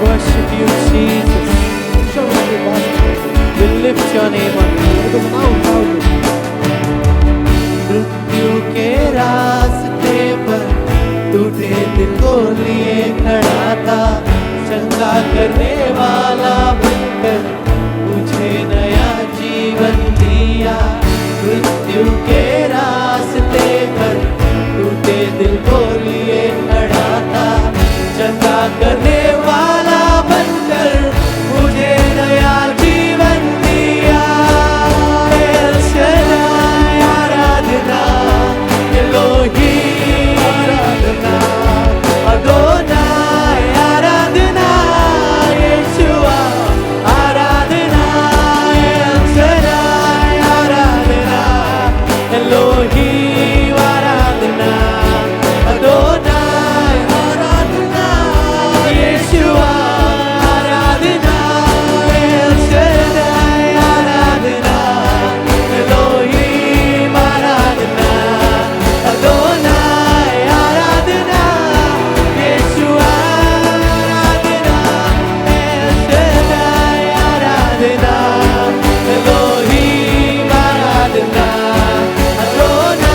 Worship you, Jesus. We lift your name on high. मृत्यु के रास्ते पर टूटे दिल को लिए खड़ा था, चंगा करने वाला बनकर मुझे नया जीवन दिया। मृत्यु के रास्ते पर टूटे दिल को लिए खड़ा था, चंगा करने वाला बनकर मुझे नया जीवन दिया। अल शद्दाई आराधना, एलोहीम आराधना, अदोनाई आराधना, यीशुआ आराधना। अल शद्दाई आराधना, एलोहीम आराधना, अदोनाई आराधना, यीशुआ आराधना। अल शद्दाई आराधना, एलोहीम आराधना, अदोनाई आराधना, यीशुआ आराधना। अल शद्दाई आराधना, एलोहीम आराधना, Adonai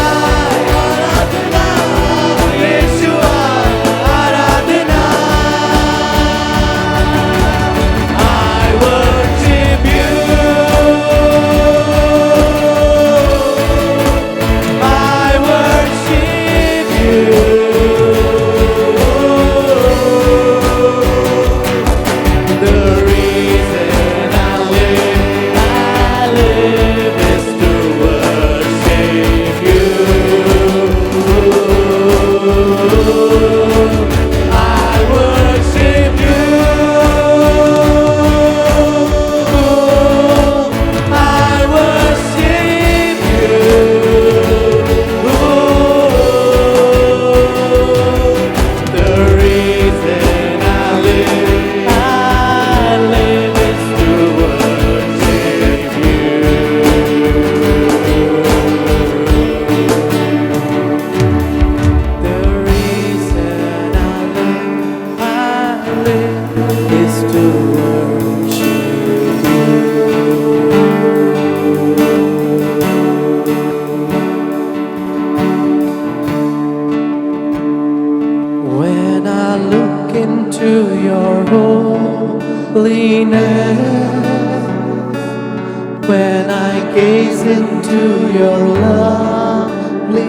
your loveliness.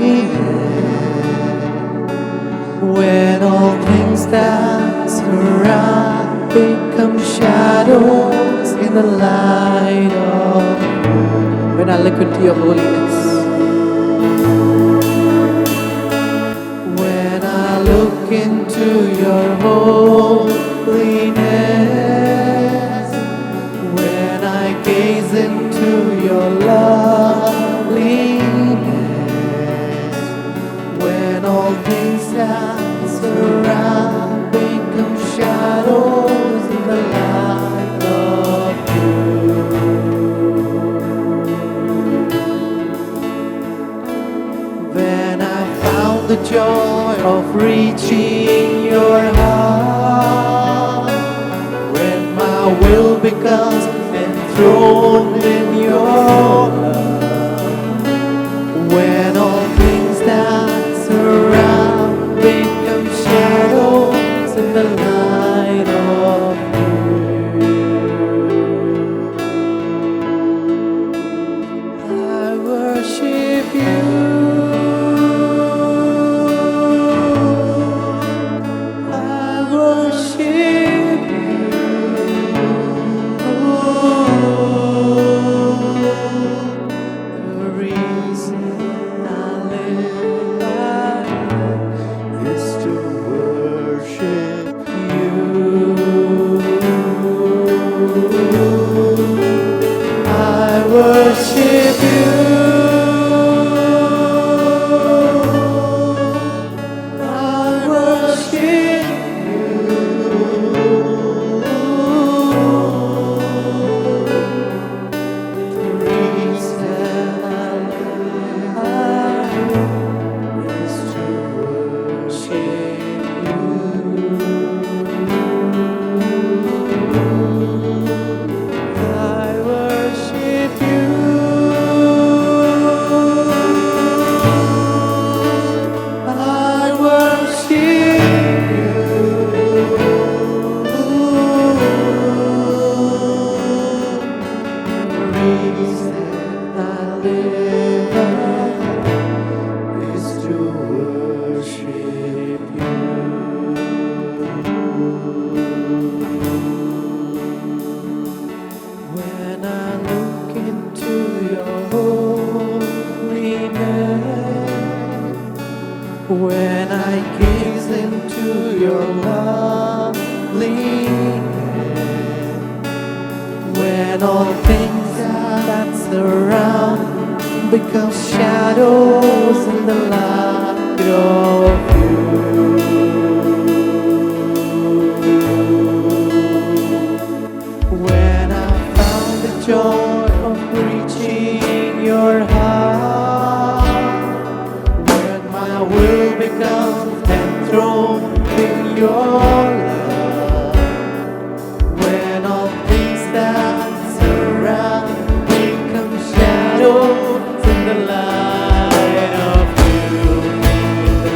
When all things that surround become shadows in the light of when I look into your holiness. When I look into your holiness, when I gaze into your loveliness, when all things that surround become shadows in the light of you. When I found the joy of reaching your heart, when my will becomes enthroned in your love, when all things that surround become shadows in the light of you. I worship you. I worship you. The reason I live is to worship you. I worship you. I worship the reason I live is to worship you. I worship you. I worship the reason I live is to worship you. When I look into your holiness, when I gaze into your loveliness, when all things that surround become shadows in the light of you. When I found the joy of reaching your heart, when my will becomes enthroned in your love, when all things that surround become shadows in the light of you, in the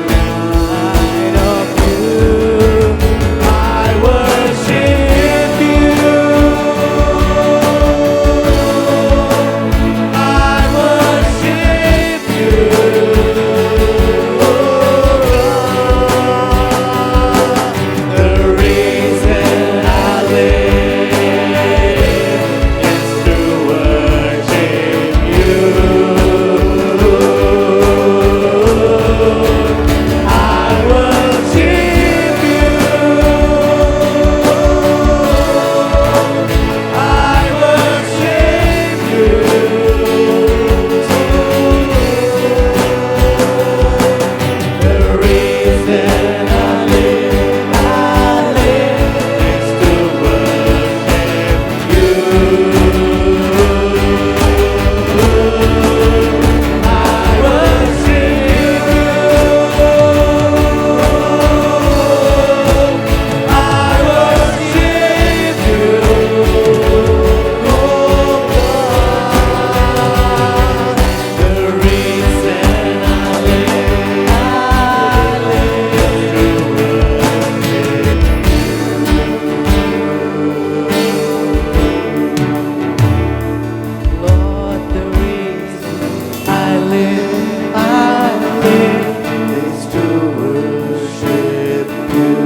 is to worship you.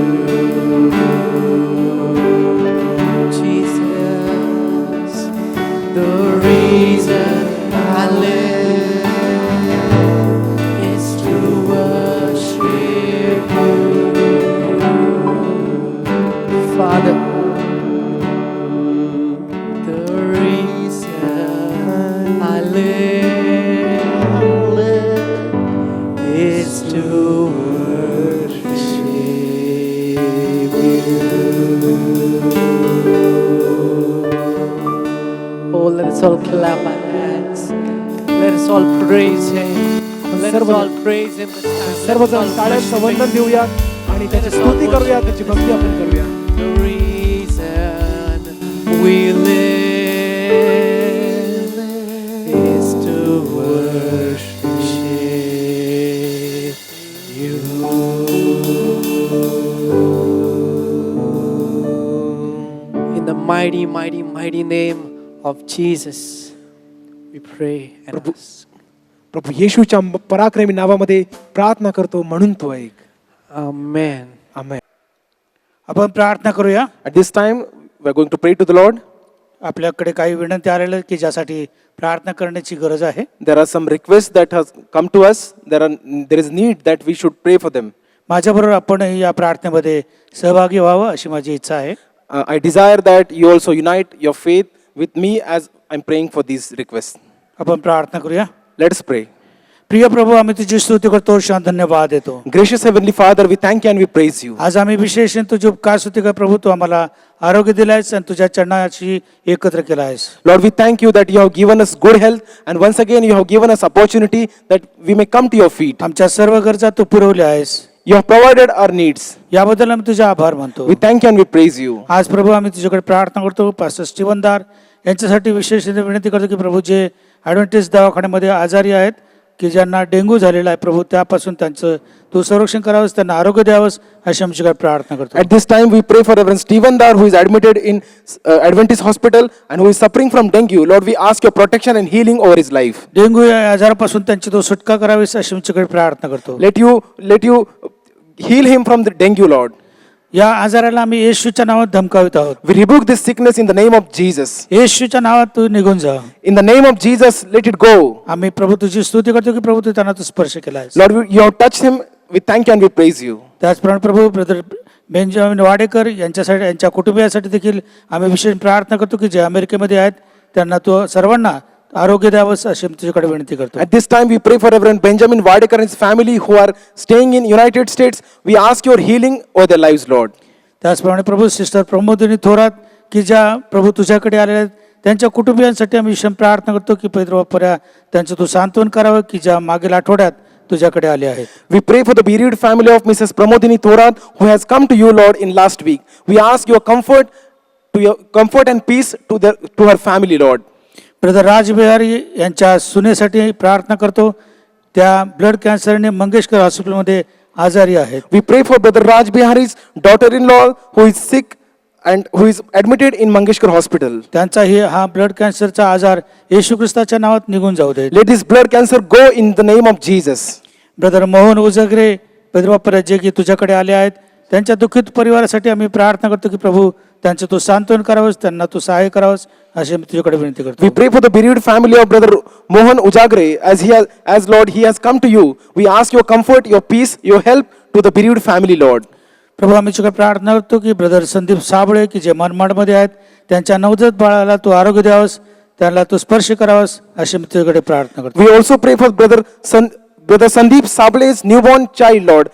Jesus, the reason I live is to worship you. Father, the reason I live is to worship you. Oh, let us all clap our hands. Let us all praise Him. Let us all praise Him this time. Let us सर्वजण all टाळ्यांचं worship वंदन Him. देऊया आणि त्याची स्तुती करूया, त्याची भक्ती आपण करूया. The reason we live is to worship you. In the mighty, mighty, mighty name of Jesus, we pray and ask. प्रभू येशूच्या पराक्रमी नावामध्ये प्रार्थना करतो म्हणून तो ऐक. Amen. आमेन. आपण प्रार्थना करूया. At this time we are going to pray to the Lord. आपल्याकडे काही विनंती आलेल्या की ज्यासाठी प्रार्थना करण्याची गरज आहे. There are some requests that has come to us. There is need that we should pray for them. माझ्याबरोबर आपण या प्रार्थनेमध्ये सहभागी व्हावं अशी माझी इच्छा आहे. I desire that you also unite your faith with me as I'm praying for these requests. आपण प्रार्थना करूया. Let's pray. प्रिय प्रभू, आम्ही तुझी स्तुती करतो, शान धन्यवाद देतो. Gracious Heavenly Father, we thank you and we praise you. आज आम्ही विशेष तुझी उपकार स्तुती कर प्रभू, तू आम्हाला आरोग्य दिलायस आणि तुझ्या चरणाशी एकत्र केला आहेस. Lord, we thank you that you have given us good health and once again you have given us opportunity that we may come to your feet. आमच्या सर्व गरजा तू पुरवल्या आहेस. You have provided our needs. याबद्दल आम्ही तुझे आभार मानतो. We thank you and we praise you. आज प्रभू आम्ही तुझ्याकडे प्रार्थना करतो. पास्टर स्टीवनदार यांच्यासाठी विशेष विनंती करतो की प्रभू जे ॲडव्हेंटिस्ट दवाखान्यामध्ये आजारी आहेत की ज्यांना डेंग्यू झालेला आहे प्रभू, त्यापासून त्यांचं तू संरक्षण करावंस, त्यांना आरोग्य द्यावंस अशी आमची प्रार्थना करतो. At this time we pray for Reverend Stephen Dar who is admitted in Adventist hospital and who is suffering from dengue. Lord, we ask your protection and healing over his life. Dengue या आजारापासून त्यांची तो सुटका करावीस अशी आमच्याकडे प्रार्थना करतो. Let you heal him from the dengue, Lord. या आजाराला आम्ही येशूच्या नावात धमकावित आहोत. We rebuke this sickness in the name of Jesus. येशूच्या नावात तू निघून जा. In the name of Jesus, let it go. आम्ही प्रभू तुझी स्तुती करतो की प्रभू तू त्यांना तू स्पर्श केला आहेस. Lord, you have touched him. We thank you and we praise you. त्याचप्रमाणे प्रभू ब्रदर बेंजामिन वाडेकर यांच्यासाठी, यांच्या कुटुंबियासाठी देखील आम्ही विशेष प्रार्थना करतो की जे अमेरिकेमध्ये आहेत त्यांना तू सर्वांना आरोग्य द्यावंस अशी तुझ्याकडे विनंती करतो. At this time we pray for Reverend Benjamin Wadekar and his family who are staying in United States. We ask your healing over their lives, Lord. त्याचप्रमाणे प्रभू सिस्टर प्रमोदिनी थोरात की ज्या प्रभू तुझ्याकडे आलेल्या आहेत त्यांच्या कुटुंबियांसाठी आम्ही विशेष प्रार्थना करतो की पवित्र बाप्पा त्यांचं तू सांत्वन करावं की ज्या मागील आठवड्यात तुझ्याकडे आले आहेत. We pray for the bereaved family of Mrs. Pramodini Thorat who has come to you, Lord, in last week. We ask your comfort and peace to her family, Lord. Brother Rajbihari यांच्या सुनेसाठी प्रार्थना करतो. त्या ब्लड कॅन्सरने मंगेशकर हॉस्पिटलमध्ये आजारी आहेत. We pray for Brother Raj Bihari's daughter-in-law who is sick and who is admitted in Mangeshkar Hospital. त्यांचा हा blood कॅन्सरचा आजार येशू ख्रिस्ताच्या नावात निघून जाऊ दे. Let this blood cancer go in the name of Jesus. Brother Mohan Ujgare पवित्र जे की तुझ्याकडे आले आहेत त्यांच्या दुःखित परिवारासाठी आम्ही प्रार्थना करतो की प्रभू त्यांचं तू सांत्वन करावंस, त्यांना तू सहाय्य करावंस अशी मी तुझ्याकडे विनंती करतो. We pray for the bereaved family of Brother Mohan Ujagre as Lord he has come to you. We ask your comfort, your peace, your help to the bereaved family, Lord. प्रभू आम्ही तुझ्याकडे प्रार्थना करतो की ब्रदर संदीप साबळे की जे मनमाडमध्ये आहेत त्यांच्या नवजात बाळाला तू आरोग्य द्यावंस, त्यांना तू स्पर्श करावंस अशी मी तुझ्याकडे प्रार्थना करतो. We also pray for Brother Sandeep Sable's newborn child, Lord,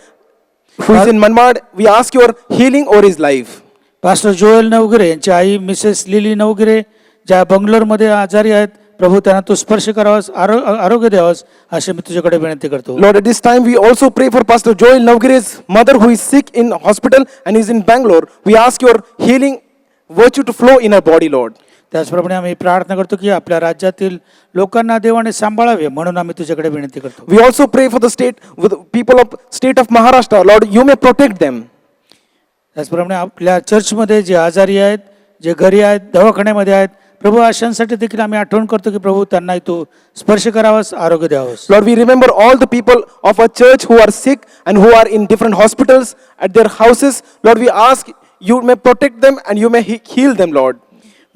who is in Manmad. We ask your healing over his life. Pastor Joel Navgire यांची आई मिसेस लिली नवगिरे ज्या बंगलोरमध्ये आजारी आहेत प्रभू त्यांना तू स्पर्श करावास, आरोग्य द्यावास अशी मी तुझ्याकडे विनंती करतो. Lord, at this time we also pray for Pastor Joel Navgire's mother who is sick in hospital and is in Bangalore. We ask your healing virtue to flow in her body, Lord. त्याचप्रमाणे आम्ही प्रार्थना करतो की आपल्या राज्यातील लोकांना देवाने सांभाळावे म्हणून आम्ही तुझ्याकडे विनंती करतो. We also pray for the people of state of Maharashtra. Lord, you may protect them. त्याचप्रमाणे आपल्या चर्चमध्ये जे आजारी आहेत, जे घरी आहेत, दवाखान्यामध्ये आहेत प्रभू अशांसाठी देखील आम्ही आठवण करतो की प्रभू त्यांनाही तू स्पर्श करावास, आरोग्य द्यावंस. Lord, we remember all the people of our church who are sick and who are in different hospitals at their houses. Lord, we ask you may protect them and you may heal them, Lord.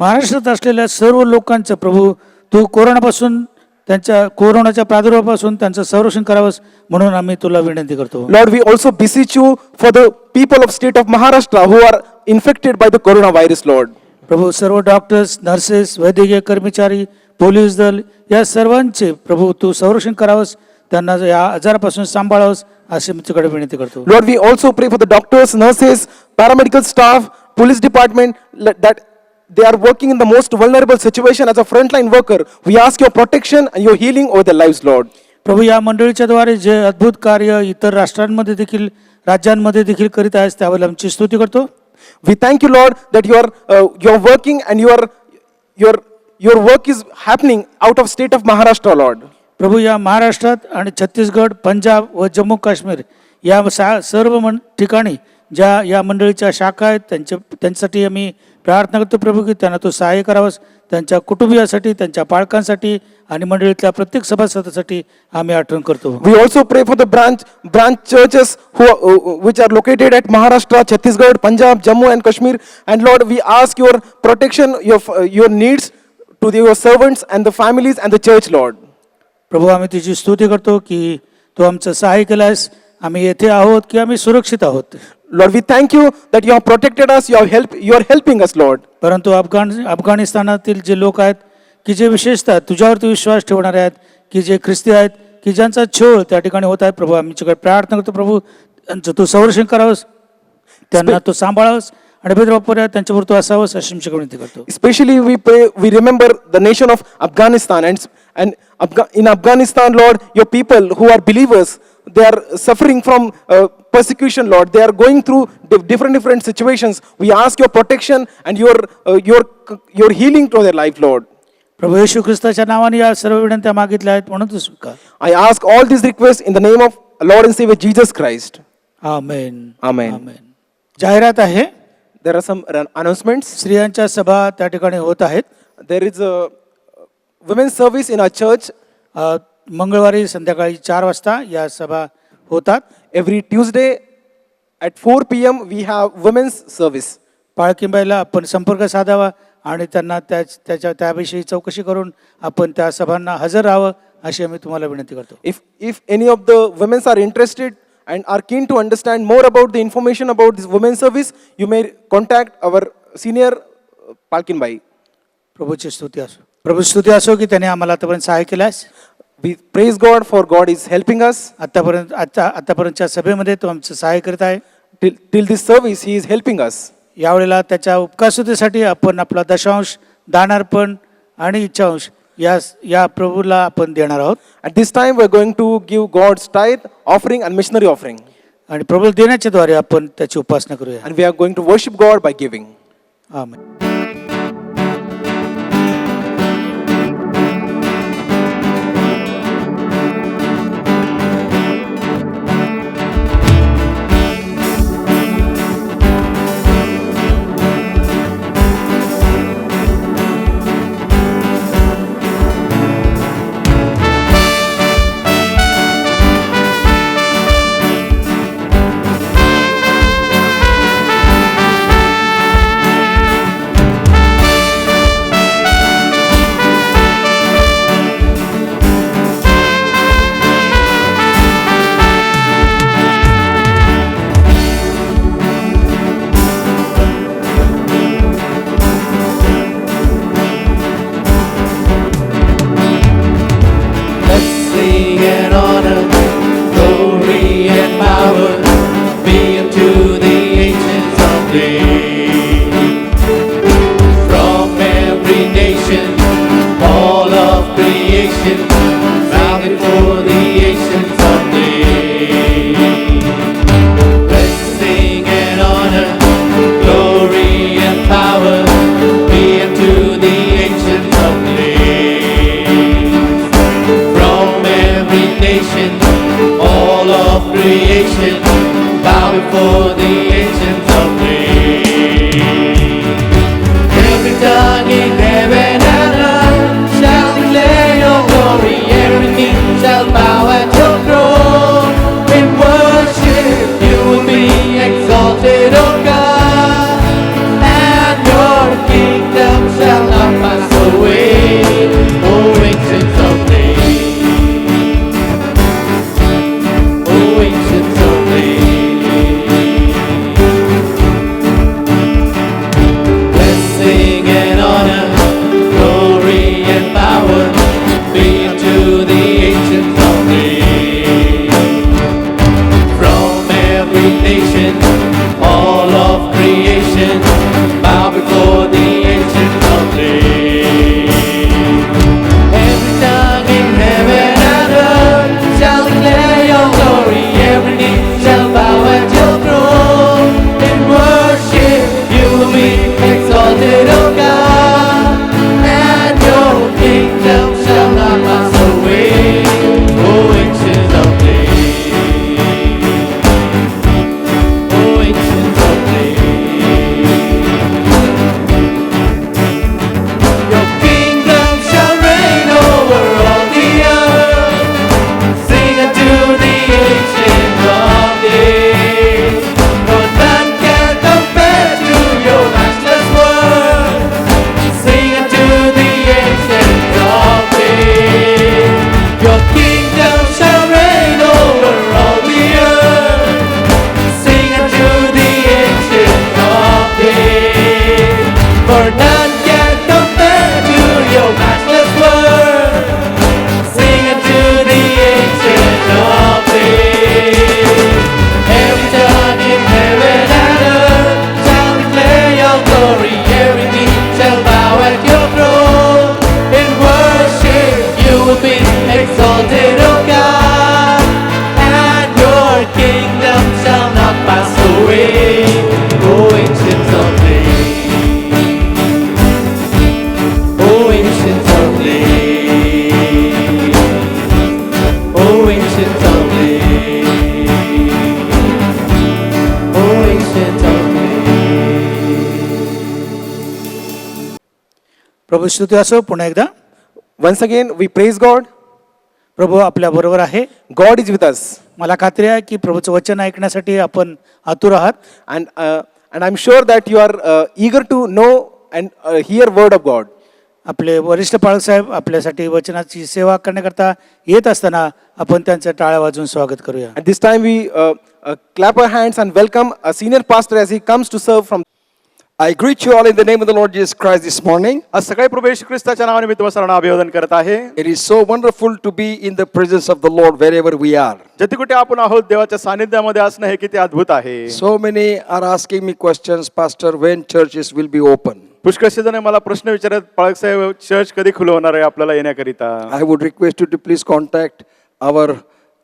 महाराष्ट्रात असलेल्या सर्व लोकांचं प्रभू तू कोरोनाच्या प्रादुर्भावापासून त्यांचं संरक्षण करावंस म्हणून आम्ही तुला विनंती करतो. Lord, we also beseech you for the people of state of Maharashtra who are infected by the coronavirus, Lord. प्रभू सर्व डॉक्टर्स, नर्सेस, वैद्यकीय कर्मचारी, पोलीस दल या सर्वांचे प्रभू तू संरक्षण करावंस, त्यांना या आजारापासून सांभाळावंस अशी मी तुझ्याकडे विनंती करतो. Lord, we also pray for the doctors, nurses, paramedical staff, police department that they are working in the most vulnerable situation as a frontline worker. We ask your protection and your healing over their lives, Lord. प्रभू या मंडळीच्या द्वारे जे अद्भुत कार्य इतर राष्ट्रांमध्ये देखील राज्यांमध्ये देखील करीत आहेस त्यावेळेला आमची स्तुती करतो. We thank you, Lord, that you are working and your work is happening out of state of Maharashtra, Lord. प्रभू या महाराष्ट्रात आणि छत्तीसगड, पंजाब व जम्मू काश्मीर या सर्व ठिकाणी ज्या या मंडळीच्या शाखा आहेत त्यांच्यासाठी आम्ही प्रार्थना करतो प्रभू की त्यांना तू सहाय्य करावंस, त्यांच्या कुटुंबियासाठी, त्यांच्या पालकांसाठी आणि मंडळीतल्या प्रत्येक सभासदासाठी आम्ही आठवण करतो. We also pray for the branch churches which are located at Maharashtra, Chhattisgarh, Punjab, Jammu and Kashmir. And Lord, we ask your protection, your needs to your servants and the families and the church, Lord. प्रभू आम्ही तुझी स्तुती करतो की तू आमचं सहाय्य केलास, आम्ही येथे आहोत की आम्ही सुरक्षित आहोत. Lord, we thank you that you have protected us, you are helping us, Lord. परंतु अफगाणिस्तानातील जे लोक आहेत की जे विशेषतः तुझ्यावरती विश्वास ठेवणारे आहेत, की जे ख्रिस्ती आहेत, की ज्यांचा छळ त्या ठिकाणी होत आहे प्रभू, आमच्याकडे प्रार्थना करतो प्रभू त्यांचं तू संरक्षण करावंस, त्यांना तू सांभाळावंस आणि भेदभाव त्यांच्यावर तू असावंस अशी आमच्याकडे विनंती करतो. Especially we remember the nation of Afghanistan and in Afghanistan, Lord, your people who are believers, they are suffering from persecution, Lord. They are going through different situations. We ask your protection and your healing to their life, Lord. प्रभू येशू ख्रिस्ताच्या नावाने या सर्व विनंत्या मागितल्या आहेत म्हणून तू स्वीकार. I ask all these requests in the name of Lord and Savior Jesus Christ. Amen. Amen. आमेन. जाहिरात आहे, There are some announcements. स्त्रियांच्या सभा त्या ठिकाणी होत आहेत. There is a women's service in our church मंगळवारी संध्याकाळी 4 वाजता या सभा होतात. every Tuesday at 4 p.m. we have women's service. पाळकिंबाईला आपण संपर्क साधावा आणि त्यांना त्याविषयी चौकशी करून आपण त्या सभांना हजर राहावं अशी आम्ही तुम्हाला विनंती करतो. If any of the women are interested and are keen to understand more about the information about this women's service, you may contact our senior Palkinbai. प्रभूची स्तुती असो. प्रभू स्तुती असो की त्याने आम्हाला आतापर्यंत सहाय्य केल्यास. We praise God for God is helping us. आतापर्यंतच्या सभेमध्ये तो आमचं सहाय्य करत आहे. Till this service he is helping us. यावेळेला त्याच्या उपकारस्तुतीसाठी आपण आपला दशांश, दानार्पण आणि इच्छांश या प्रभूला आपण देणार आहोत. At this time we are going to give God's tithe offering and missionary offering. आणि प्रभूला देण्याच्या द्वारे आपण त्याची उपासना करूया. And we are going to worship God by giving. Amen. Blessing and honor, glory and power be unto the ancients of days. From every nation, all of creation, bow before the ancients of days. Blessing and honor, glory and power be unto the ancients of days. From every nation, all of creation, bow before the ancients of days. Every tongue in heaven ancient of days. Oh, ancient of प्रभू स्तुती असो. पुन्हा एकदा Once again, we praise God. प्रभू आपल्या बरोबर आहे. God is with us. मला खात्री आहे की प्रभूचं वचन ऐकण्यासाठी आपण आतुर आहात. And I'm sure that you are eager to know and hear word of God. आपले वरिष्ठ पाळसाहेब आपल्यासाठी वचनाची सेवा करण्याकरता येत असताना आपण त्यांचं टाळ्या वाजवून स्वागत करूया. At this time, we clap our hands and welcome a senior pastor as he comes to serve from. I greet you all in the name of the Lord Jesus Christ this morning. आज सकाळी प्रभू येशू ख्रिस्ताच्या नावाने मी तुम्हा सर्वांना अभिवादन करत आहे. It is so wonderful to be in the presence of the Lord wherever we are. जिथे कुठे आपण आहोत देवाच्या सानिध्यामध्ये असणं हे किती अद्भुत आहे. So many are asking me questions, Pastor, when churches will be open. पुष्कळसे जण मला प्रश्न विचारत, पाळक साहेब चर्च कधी खुलं होणार आहे आपल्याला येण्याकरिता. I would request you to please contact our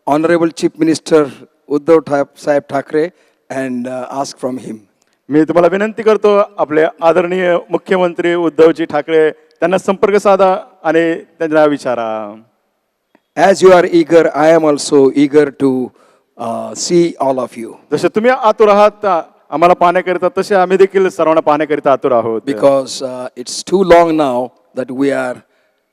Honorable Chief Minister Uddhav Sahib Thackeray and ask from him. मी तुम्हाला विनंती करतो, आपले आदरणीय मुख्यमंत्री उद्धवजी ठाकरे त्यांना संपर्क साधा आणि त्यांना विचारा. As you are eager, I am also eager to see all of you. जसे तुम्ही आतुर आहात आम्हाला पाहण्याकरिता, तसे आम्ही देखील सर्वांना पाहण्याकरिता आतुर आहोत. Because it's too long now that we are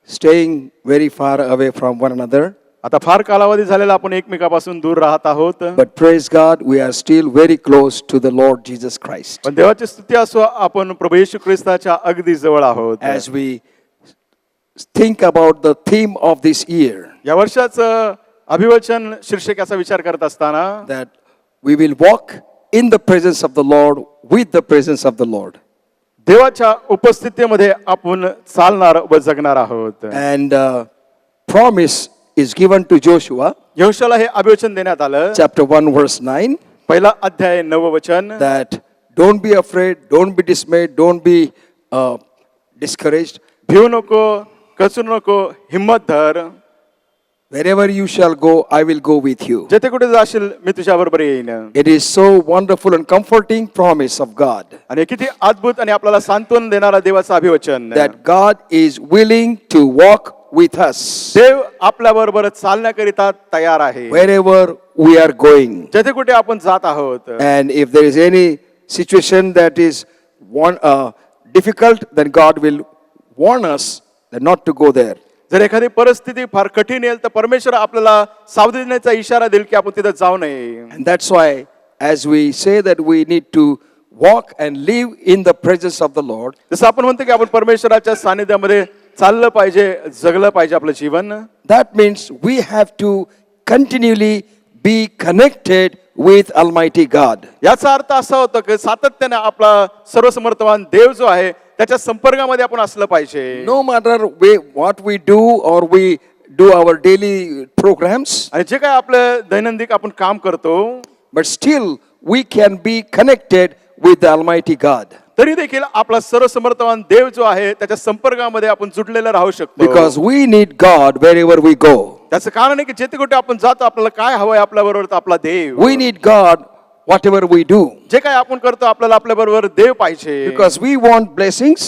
staying very far away from one another. आता फार कालावधी झालेला आपण एकमेकापासून दूर राहत आहोत. But praise God, we are still very close to the Lord Jesus Christ. पण देवाची स्तुती असो, आपण प्रभू येशू ख्रिस्ताच्या अगदी जवळ आहोत. As we think about the theme of this year, या वर्षाचं अभिवचन शीर्षकाचा विचार करत असताना that we will walk in the presence of the Lord with the presence of the Lord. देवाच्या उपस्थितीमध्ये आपण चालणार व जगणार आहोत. And promise is given to Joshua, यहोशाला हे अभिवचन देण्यात आलं. chapter 1, verse 9, पहिला अध्याय 9 वचन. that don't be afraid, don't be dismayed, don't be discouraged. भिवू नको, कचू नको, हिम्मत धर. Wherever you shall go, I will go with you. जेथे कुठे जाशील मी तुझ्या बरोबर येईन. It is so wonderful and comforting promise of God आणि किती अद्भुत आणि आपल्याला सांत्वन देणारा देवाचं अभिवचन. that God is willing to walk with us देव आपल्या बरोबर चालण्याकरिता तयार आहे. wherever we are going. जेथे कुठे आपण जात आहोत. And if there is any situation that is difficult, then God will warn us that not to go there. जर एखादी परिस्थिती फार कठीण येईल तर परमेश्वर आपल्याला सावधानीचा इशारा देईल की आपण तिथे जाऊ नये. And that's why as we say that we need to walk and live in the presence of the Lord, जसं आपण म्हणतो की आपण परमेश्वराच्या सानिध्यामध्ये चाललं पाहिजे, जगलं पाहिजे आपलं जीवन. that means we have to continually be connected with Almighty God. याचा अर्थ असा होतो की सातत्याने आपला सर्वसमर्थवान देव जो आहे त्याच्या संपर्कामध्ये आपण असलं पाहिजे. No matter what we do or we do our daily programs, आणि जे काय आपलं दैनंदिन आपण काम करतो, but still we can be connected with the Almighty God. तरी देखील आपला सर्वसमर्थवान देव जो आहे त्याच्या संपर्कामध्ये आपण जुडलेलं राहू शकतो. Because we need God wherever we go. त्याचं कारण आहे की जिथे कुठे आपण जातो आपल्याला काय हवंय आपल्या बरोबर आपला देव. We need God whatever we do. जे काय आपण करतो आपल्याला आपल्या बरोबर देव पाहिजे. Because we want blessings,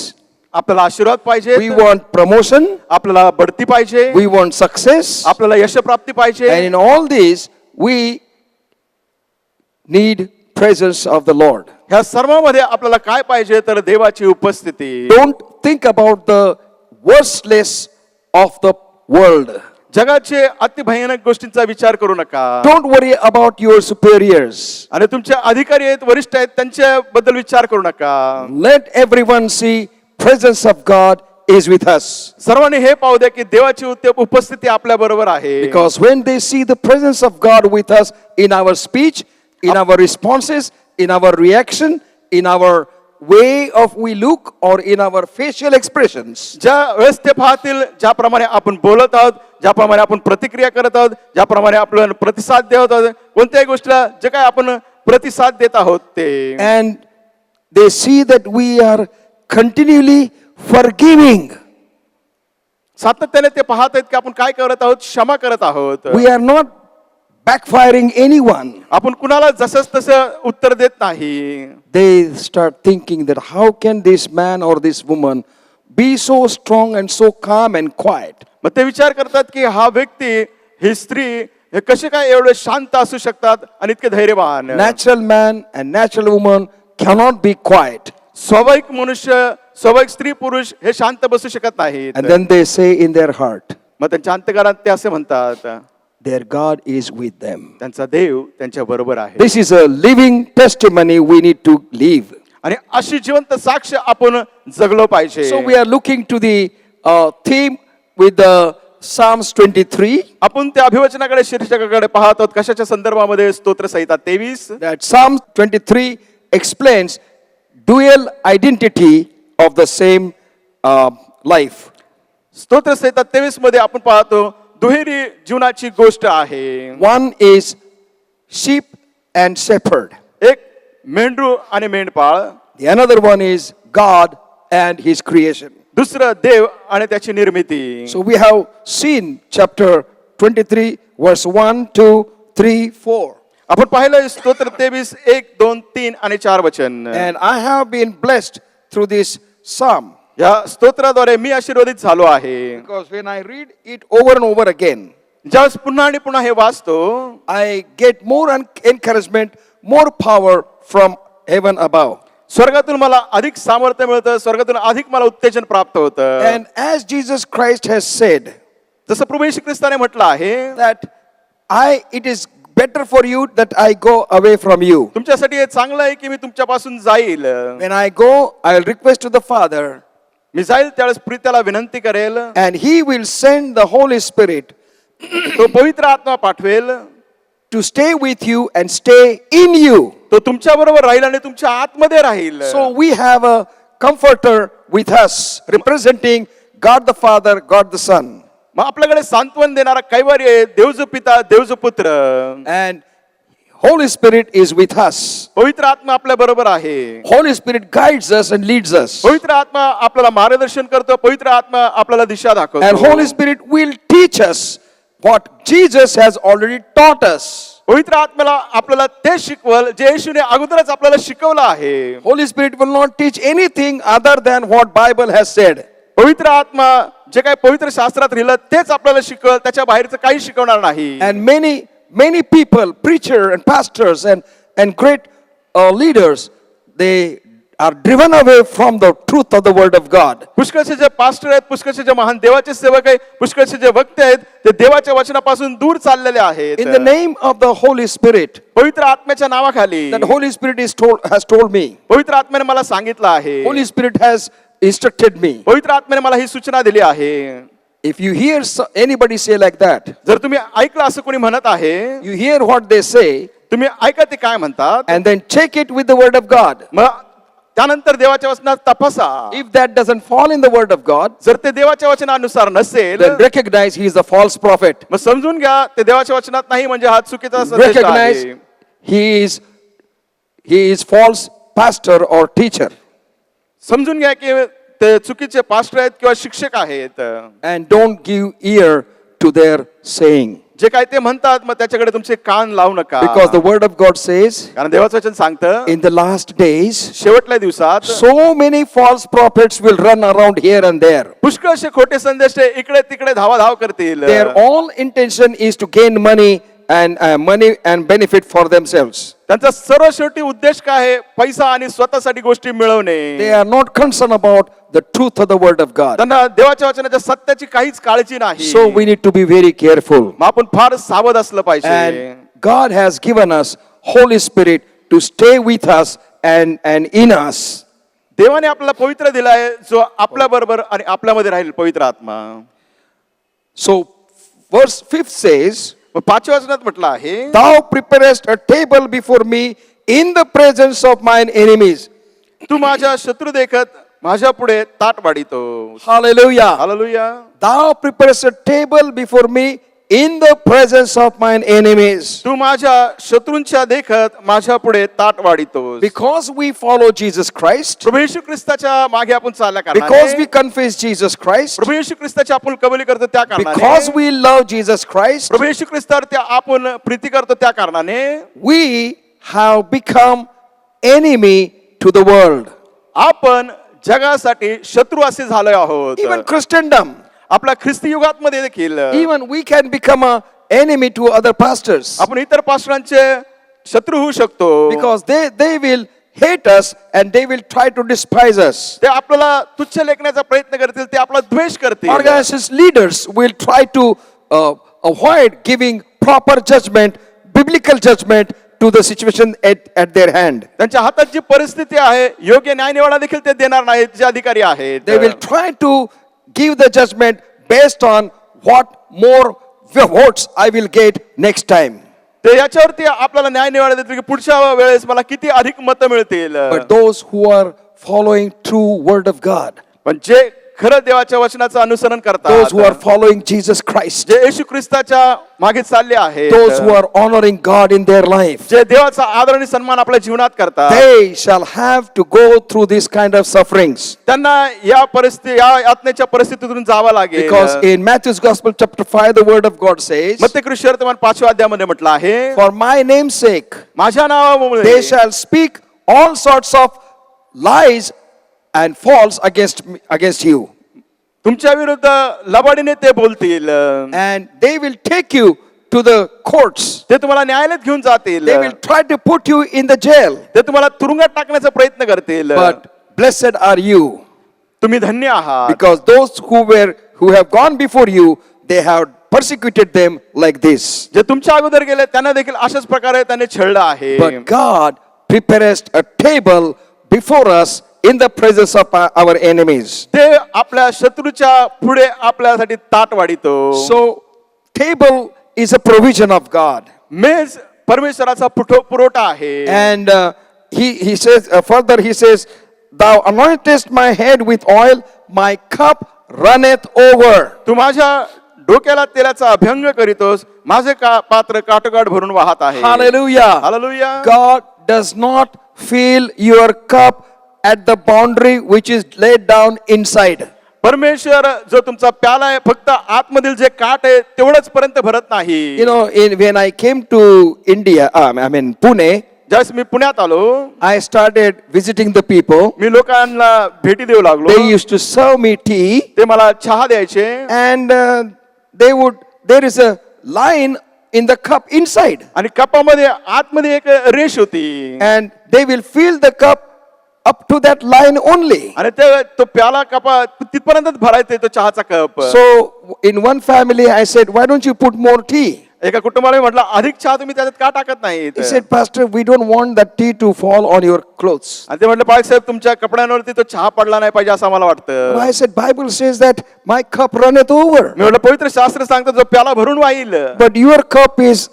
आपल्याला आशीर्वाद पाहिजे, we want promotion, आपल्याला बढती पाहिजे, we want success, आपल्याला यशप्राप्ती पाहिजे. and in all this we need presence of the Lord. ह्या सर्वांमध्ये आपल्याला काय पाहिजे तर देवाची उपस्थिती. Don't think about the worsthless of the world. जगाचे अति भयानक गोष्टींचा विचार करू नका. Don't worry about your superiors. आणि तुमचे अधिकारी आहेत, वरिष्ठ आहेत, त्यांच्या बद्दल विचार करू नका. Let everyone see presence of God is with us. सर्वांनी हे पाहू द्या की देवाची उपस्थिती आपल्या बरोबर आहे. Because when they see the presence of God with us in our speech, in our responses, in our reaction, in our way of we look, or in our facial expressions, ज्या वेळेस ते पाहतील ज्याप्रमाणे आपण बोलत आहोत, ज्याप्रमाणे आपण प्रतिक्रिया करत आहोत, ज्याप्रमाणे आपण प्रतिसाद देत आहोत, कोणत्याही गोष्टीला जे काय आपण प्रतिसाद देत आहोत ते, and they see that we are continually forgiving. सातत्याने ते पाहत आहेत की आपण काय करत आहोत, क्षमा करत आहोत. We are not backfiring anyone. आपण कुणाला जसंच तसं उत्तर देत नाही. They start thinking that how can this man or this woman be so strong and so calm and quiet? मग ते विचार करतात की हा व्यक्ती, ही स्त्री हे कसे काय एवढे शांत असू शकतात आणि इतके धैर्यवान? Natural man and natural woman cannot be quiet. स्वाभाविक मनुष्य, स्वाभाविक स्त्री पुरुष हे शांत बसू शकत नाहीत. And then they say in their heart, मग त्यांच्या अंतःकरणात ते असे म्हणतात, their God is with them. त्यांचा देव त्यांच्या बरोबर आहे. This is a living testimony we need to live. आणि अशी जिवंत साक्ष आपण जगलो पाहिजे. So we are looking to the theme with the Psalms 23. आपण त्या अभिवचनाकडे, शीर्षकाकडे पाहत आहोत. कशाच्या संदर्भामध्ये? स्तोत्र संहिता 23. That Psalm 23 explains dual identity of the same life. स्तोत्र संहिता 23 मध्ये आपण पाहतो दुहेरी जीवनाची गोष्ट आहे. One is sheep and shepherd. एक मेंढरू आणि मेंढपाळ, The another one is God and his creation. दुसरं देव आणि त्याची निर्मिती. So we have seen chapter 23 verse 1, 2, 3, 4. आपण पाहिलं स्तोत्र 23 1, 2, 3 आणि 4 वचन. And I have been blessed through this psalm. या स्तोत्राद्वारे मी आशीर्वादित झालो आहे. Because when I read it over and over again, ज्यावेळेस पुन्हा आणि पुन्हा हे वाचतो, I get more encouragement, more power from heaven above. स्वर्गातून मला अधिक सामर्थ्य मिळतं, स्वर्गातून अधिक मला उत्तेजन प्राप्त होतं. And as Jesus Christ has said, जसं प्रभू येशू ख्रिस्ताने म्हटलं आहे, that it is better for you that I go away from you. तुमच्यासाठी हे चांगलं आहे की मी तुमच्यापासून जाईल. When I go, I'll request to the Father, मी जाईल त्यावेळेस प्रित्याला विनंती करेल, and He will send the Holy Spirit तो पवित्र आत्मा पाठवेल, to stay with you and stay in you. तो तुमच्या बरोबर राहील आणि तुमच्या आतमध्ये राहील. So we have a comforter with us, representing God the Father, God the Son. मग आपल्याकडे सांत्वन देणारा कैवारी आहे, देवजो पिता, देवजो पुत्र, And Holy Spirit is with us. पवित्र आत्मा आपल्या बरोबर आहे. Holy Spirit guides us and leads us. पवित्र आत्मा आपल्याला मार्गदर्शन करतो, पवित्र आत्मा आपल्याला दिशा And दाखवतो. Holy Spirit will teach us what Jesus has already taught us. पवित्र आत्म्याला आपल्याला ते शिकवल जे येशूने अगोदरच आपल्याला शिकवलं आहे. Holy Spirit will not teach anything other than what Bible has said. पवित्र आत्मा जे काही पवित्र शास्त्रात लिहिलं तेच आपल्याला शिकवल, त्याच्या बाहेरचं काही शिकवणार नाही. And many people, preachers and pastors and great leaders, they are driven away from the truth of the word of God. पुष्कळचे जे पास्टर आहेत, पुष्कळचे जे महान देवाचे सेवक आहेत, पुष्कळचे जे वक्ते आहेत, ते देवाच्या वचनापासून दूर चाललेले आहेत. In the name of the Holy Spirit, पवित्र आत्म्याच्या नावाखाली that Holy Spirit has told me. पवित्र आत्म्याने मला सांगितलं आहे, Holy Spirit has instructed me. पवित्र आत्म्याने मला ही सूचना दिली आहे. If you hear anybody say like that, जर तुम्ही ऐकलं असं कोणी म्हणत आहे, you hear what they say, तुम्ही ऐका ते काय म्हणतात, and then check it with the word of God. मग त्यानंतर देवाच्या वचनात तपासा. If that doesn't fall in the word of God, जर ते देवाच्या वचनानुसार नसेल, then recognize he is a false prophet. मग समजून घ्या ते देवाच्या वचनात नाही, म्हणजे हा चुकीचा संदेश Recognize आहे. he is false pastor or teacher. समजून घ्या की ते चुकीचे पास्टर आहेत किंवा शिक्षक आहेत. And don't give ear to their saying. जे काय ते म्हणतात मग त्याच्याकडे तुमचे कान लावू नका. Because the word of God says, कारण देवाचं वचन सांगतं in the last days, शेवटल्या दिवसात so many false prophets will run around here and there. पुष्कळसे खोटे संदेश इकडे तिकडे धावाधाव करतील. Their all intention is to gain money and benefit for themselves. त्यांचा सर्व शेवटी उद्देश काय आहे? पैसा आणि स्वतःसाठी गोष्टी मिळवणे. They are not concerned about the truth of the word of God. त्यांना देवाच्या वचनाच्या सत्याची काहीच काळजी नाही. So we need to be very careful. मग आपण फार सावध असलं पाहिजे. And God has given us Holy Spirit to stay with us and in us. देवाने आपल्याला पवित्र दिलाय जो आपल्या बरोबर आणि आपल्यामध्ये राहील, पवित्र आत्मा. So verse 5 says, मग 5व्या वचनात म्हटलं आहे, Thou preparest a table before me in the presence of mine enemies. तू माझ्या शत्रू देखत माझ्या पुढे ताट वाढीतो. Hallelujah. Hallelujah. Thou preparest a table before me in the presence of mine enemies. तू माझ्या शत्रूंच्या देखत माझ्या पुढे ताट वाढीतोस. Because we follow Jesus Christ, प्रभू येशू ख्रिस्ताच्या मागे आपण चालल्या because we कारणाने, confess Jesus Christ, प्रभू येशू ख्रिस्ताची आपण कबुली करतो त्या because कारणाने, we love Jesus Christ, प्रभू येशू ख्रिस्तावर त्या आपण प्रीती करतो त्या कारणाने, we have become enemy to the world. आपण जगासाठी शत्रू असे झालो आहोत. Even Christendom, आपल्या ख्रिस्ती युगात मध्ये देखील even we can become a enemy to other pastors आपण इतर पास्टरांचे शत्रू होऊ शकतो because they will hate us and they will try to despise us. ते आपल्याला तुच्छ लेखण्याचा प्रयत्न करतील, ते आपला द्वेष करतील. Organizations leaders will try to avoid giving proper judgment, biblical judgment to the situation at their hand. त्यांच्या हातात जी परिस्थिती आहे योग्य न्याय निवाडा देखील ते देणार नाहीत जे अधिकारी आहेत. They will try to give the judgment based on what more votes I will get next time. ते याच्यावरती आपल्याला न्याय निवाडा देतील की पुढच्या वेळेस मला किती अधिक मतं मिळतील. But those who are following true word of God, पण जे खरं देवाच्या वचनाचं अनुसरण करतात, those who are following Jesus Christ, जे येशू ख्रिस्ताच्या मागे चालले आहेत, those who are honoring God in their life, जे देवाचा आदर आणि सन्मान आपल्या जीवनात करतात, they shall have to go through this kind of sufferings. त्यांना या यातनेच्या परिस्थितीतून जावं लागेल. Because in Matthew's Gospel chapter 5 the word of God says, मत्ती वर्तमान 5व्या अध्यायामध्ये म्हटलं आहे, for my name's sake माझ्या नावामुळे they shall speak all sorts of lies and false against you, तुमच्या विरुद्ध लबाडीने ते बोलतील, and they will take you to the courts, ते तुम्हाला न्यायालयात घेऊन जातील, they will try to put you in the jail, ते तुम्हाला तुरुंगात टाकण्याचा प्रयत्न करतील. but blessed are you, तुम्ही धन्य आहात, because those who have gone before you, they have persecuted them like this. जे तुमच्या अगोदर गेले त्यांना देखील अशाच प्रकारे त्याने छळलं आहे. But God prepares a table before us in the presence of our enemies. ते आपल्या शत्रूच्या पुढे आपल्यासाठी ताट वाढितो. So table is a provision of God. मेज परमेश्वराचा पुरवठा आहे. And he says further, he says, thou anointest my head with oil, my cup runneth over. तू माझ्या डोक्याला तेलाचा अभ्यंग करीतोस, माझे पात्र काठोकाठ भरून वाहत आहे. Hallelujah. Hallelujah. God does not fill your cup at the boundary which is laid down inside. परमेश्वर जो तुमचा प्याला आहे फक्त आतमधील जे काठ आहे तेवढंच पर्यंत भरत नाही. You know, when I came to India, Pune, ज्यावेळेस मी पुण्यात आलो, I started visiting the people. मी लोकांना भेटी देऊ लागलो. They used to serve me tea, ते मला चहा द्यायचे and there is a line in the cup inside, आणि कपामध्ये आतमध्ये एक रेष होती and they will fill the cup up to that line only. आणि ते तो प्याला कपा तिथपर्यंत भरायचे तो चहाचा cup. So in one family I said, why don't you put more tea? एका कुटुंबाला म्हटलं अधिक चहा तुम्ही त्याच्यात का टाकत नाही. He said, Pastor, we don't want that tea to fall on your clothes. आणि ते म्हटलं पालक साहेब तुमच्या कपड्यांवरती तो चहा पडला नाही पाहिजे असं आम्हाला वाटतं. But I said, Bible says that my cup runneth over, मी म्हटलं पवित्र शास्त्र सांगतं जो प्याला भरून वाईल, but your cup is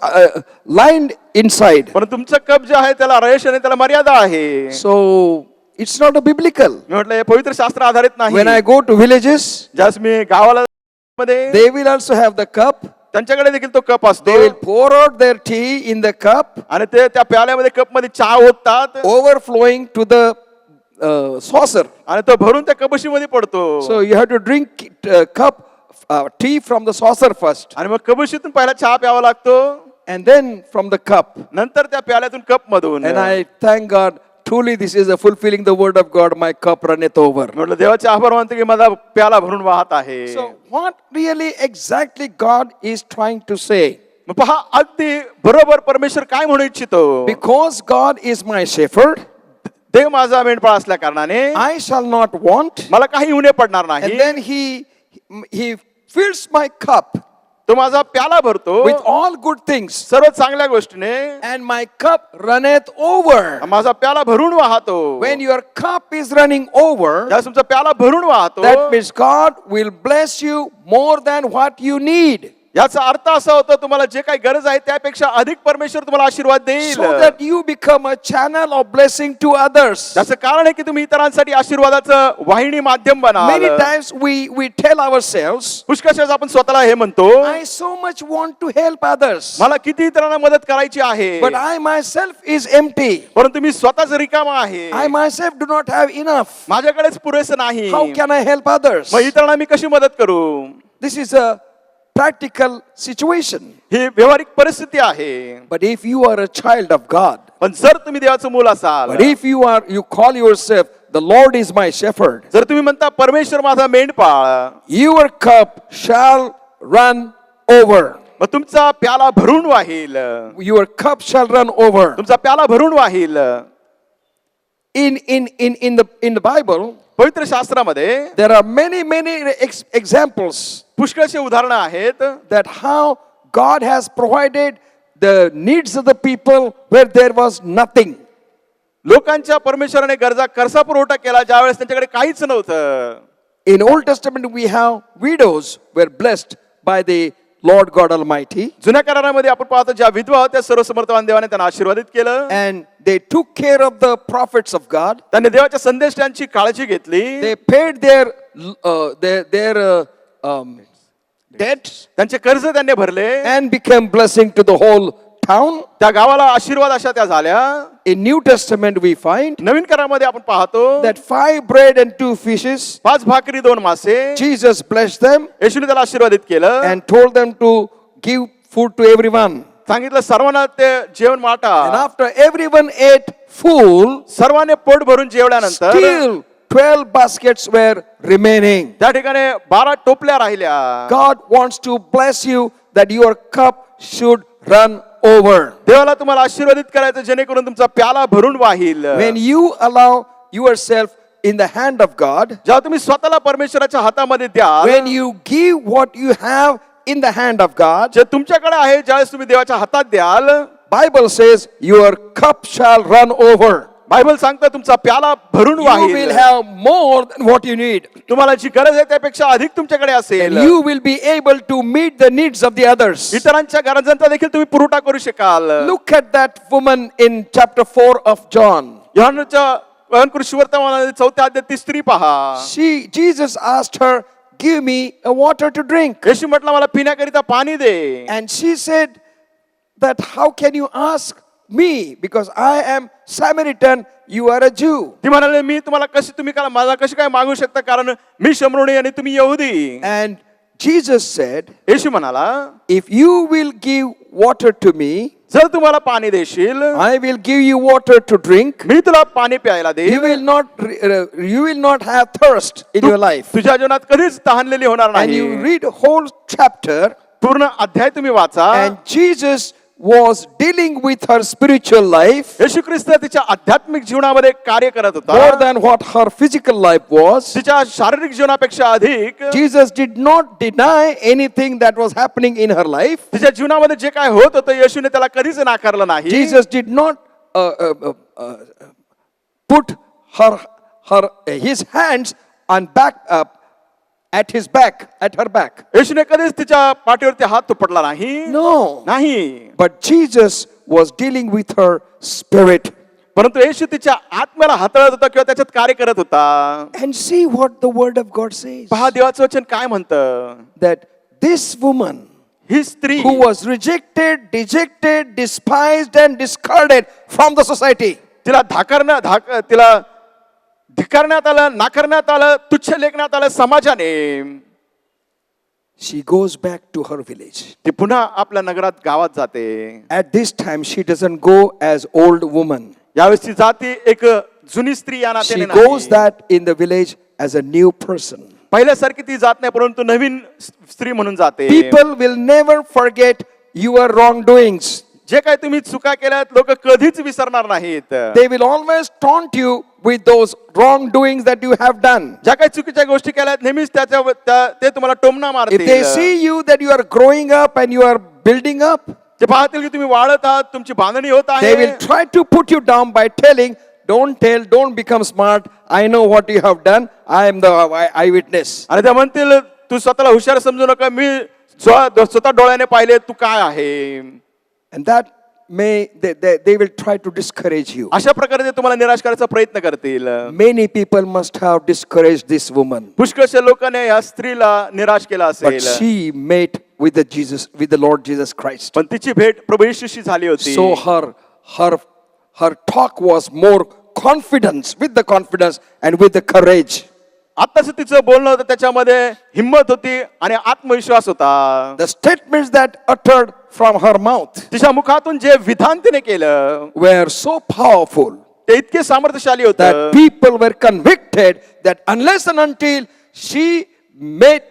lined inside. पण तुमचं कप जे आहे त्याला रेष आणि त्याला मर्यादा आहे. So it's not a biblical. मी म्हटलं हे पवित्र शास्त्र आधारित नाही. When I go to villages, ज्यास मी गावाला मध्ये they will also have the cup. त्यांच्याकडे देखील तो कप असतो. They will pour out their tea in the cup, आणि ते त्या प्याल्यामध्ये कप मध्ये चहा ओततात overflowing to the saucer. आणि तो भरून त्या कबशीमध्ये पडतो. So you have to drink tea from the saucer first, आणि मग कबशीतून पहिला चहा प्यावा लागतो, and then from the cup. नंतर त्या प्याल्यातून कप मधून. And I thank God, truly this is a fulfilling the word of God, my cup runneth over. म्हटलं देवाचे आभार मानतो की माझा प्याला भरून वाहत आहे. So what really exactly God is trying to say? मग पहा अगदी बरोबर परमेश्वर काय म्हणू इच्छितो. Because God is my shepherd, देव माझा मेंढपाळ असल्या कारणाने I shall not want. मला काही उणे पडणार नाही. And then he fills my cup तो माझा प्याला भरतो with all good things, सर्व चांगल्या गोष्टीने, and my cup runneth over. माझा प्याला भरून वाहतो. When your cup is running over, ज्यावेळेस तुमचा प्याला भरून वाहतो, that means God will bless you more than what you need, याचा अर्थ असा होतो तुम्हाला जे काही गरज आहे त्यापेक्षा अधिक परमेश्वर तुम्हाला आशीर्वाद देईल. so that you become a channel of blessing to others. त्याचं कारण आहे की तुम्ही इतरांसाठी आशीर्वादाचं वाहिनी माध्यम बनाल. Many times we tell ourselves, पुष्कळ आपण स्वतःला हे म्हणतो, I so much want to help others, मला किती इतरांना मदत करायची आहे, but I myself is empty. परंतु मी स्वतःच रिकामा आहे, I myself do not have enough. माझ्याकडेच पुरेसं नाही. How can I help others? मग इतरांना मी कशी मदत करू. This is a practical situation. ही व्यवहारिक परिस्थिती आहे. But if you are a child of God, पण जर तुम्ही देवाचं मूल असाल, but if you call yourself, the Lord is my shepherd, जर तुम्ही म्हणता परमेश्वर माझा मेंढपाळ, your cup shall run over. मग तुमचा प्याला भरून वाहील. Your cup shall run over. तुमचा प्याला भरून वाहील. In the Bible, पवित्र शास्त्रामध्ये there are many examples पुष्कळशी उदाहरणं आहेत that how God has provided the needs of the people where there was nothing. लोकांच्या परमेश्वराने गरजा करसा पुरवठा केला ज्यावेळेस त्यांच्याकडे काहीच नव्हतं. In Old Testament, we have widows were blessed by the Lord God Almighty, जुन्या करारामध्ये आपण पाहतो ज्या विधवा होत्या सर्वसमर्थवान देवाने त्यांना आशीर्वादित केलं. and they took care of the prophets of God. त्यांनी देवाच्या संदेशांची काळजी घेतली. They paid their debts त्यांचे कर्ज त्यांनी भरले. and became blessing to the whole town. त्या गावाला आशीर्वाद अशा त्या झाल्या. In New Testament, we find नवीन करारामध्ये आपण पाहतो that 5 bread and 2 fishes, 5 भाकरी 2 मासे Jesus blessed them येशूने त्याला आशीर्वादित केलं. and told them to give food to everyone. सांगितलं सर्वांना ते जेवण And वाटा. after everyone ate full, सर्वांनी पोट भरून जेवल्यानंतर still 12 baskets were remaining. त्या ठिकाणी 12 टोपल्या राहिल्या. God wants to bless you that your cup should run over. देवाला तुम्हाला आशीर्वादित करायचं जेणेकरून तुमचा प्याला भरून वाहील. When you allow yourself in the hand of God, जेव्हा तुम्ही स्वतःला परमेश्वराच्या हातामध्ये द्याल, when you give what you have in the hand of God, जे तुमच्याकडे आहे ज्यावेळेस तुम्ही देवाच्या हातात द्याल, Bible says your cup shall run over. Bible सांगतं तुमचा प्याला भरून You वाहील. will have more than what you need. तुम्हाला जी गरज आहे त्यापेक्षा अधिक तुमच्याकडे And असेल. you will be able to meet the needs of the others. इतरांच्या गरजांचा देखील तुम्ही पुरवठा करू शकाल. Look at that woman in chapter 4 of John. योहानच्या सुवर्तमानामध्ये 4 अध्यायात ती स्त्री पहा. Jesus asked her, give me a water to drink. येशू म्हटलं मला पिण्याकरिता पाणी दे. And she said that how can you ask me because I am Samaritan, you are a Jew. ती म्हणाले मी तुम्हाला तुम्ही मला कशी काय मागू शकता कारण मी शमरोणी आणि तुम्ही यहुदी. And Jesus said, येशू म्हणाला if you will give water to me, जर तुम्हाला पाणी देशील I will give you water to drink. मी तुला पाणी प्यायला You देईन. will not have thirst in your life. तुझ्या जीवनात कधीच तहानलेली होणार And you नाही. read whole chapter, पूर्ण अध्याय तुम्ही वाचा. and Jesus was dealing with her spiritual life येशू ख्रिस्त तिच्या आध्यात्मिक जीवनामध्ये कार्य करत more होता. than what her physical life was. तिच्या शारीरिक जीवनापेक्षा अधिक Jesus did not deny anything that was happening in her life. तिच्या जीवनामध्ये जे काय होत होतं येशूने त्याला कधीच नाकारलं नाही. Jesus did not put his hands on at her back. येशूने कधीच तिच्या पाठीवरती हात तुपडला नाही. No. नाही. But Jesus was dealing with her spirit. परंतु येशू तिच्या आत्म्याला हाताळत होता किंवा त्याच्यात कार्य करत होता. And see what the word of God says. पहा देवाचं वचन काय म्हणतं. That this woman ही स्त्री who was rejected, dejected, despised and discarded from the society. तिला तिला धिक्कारण्यात आलं, नाकारण्यात आलं, तुच्छ लेखण्यात आलं समाजाने. She goes back to her village. ती पुन्हा आपल्या नगरात गावात जाते. At this time, she doesn't go as old woman. यावेळेस ती जाती एक जुनी स्त्री या She नात्याने goes नाही. that in the village as a new person. पहिल्यासारखी ती जात नाही परंतु नवीन स्त्री म्हणून जाते. People will never forget your wrongdoings. जे काही तुम्ही चुका केल्यात लोक कधीच विसरणार नाहीत. They will always taunt you with those wrongdoings that you have done. ज्या काही चुकीच्या गोष्टी केल्यात नेहमीच ते तुम्हाला टोमणा If they मारतील. see you that you are growing up and you are building up, ते पाहतील की तुम्ही वाढत आहात, तुमची बांधणी होत they will आहे. try to put you down by telling, don't become smart. I know what you have done. I am the eyewitness. आणि त्या म्हणतील तू स्वतःला हुशार समजू नका, मी स्वतः डोळ्याने पाहिले तू काय आहे. And that they will try to discourage you. अशा प्रकारे ते तुम्हाला निराश करायचा प्रयत्न करतील. Many people must have discouraged this woman. पुष्कळशा लोकांनी या स्त्रीला निराश केला But असेल. she met with the Lord Jesus Christ. पण तिची भेट प्रभू येशूशी झाली होती. So her talk was more with the confidence and with the courage. आताच तिचं बोलणं होतं त्याच्यामध्ये हिंमत होती आणि आत्मविश्वास होता. The statements that uttered from her mouth तिच्या मुखातून जे विधान तिने केलं were so powerful ते इतके सामर्थ्यशाली that होतं people were convicted that unless and until she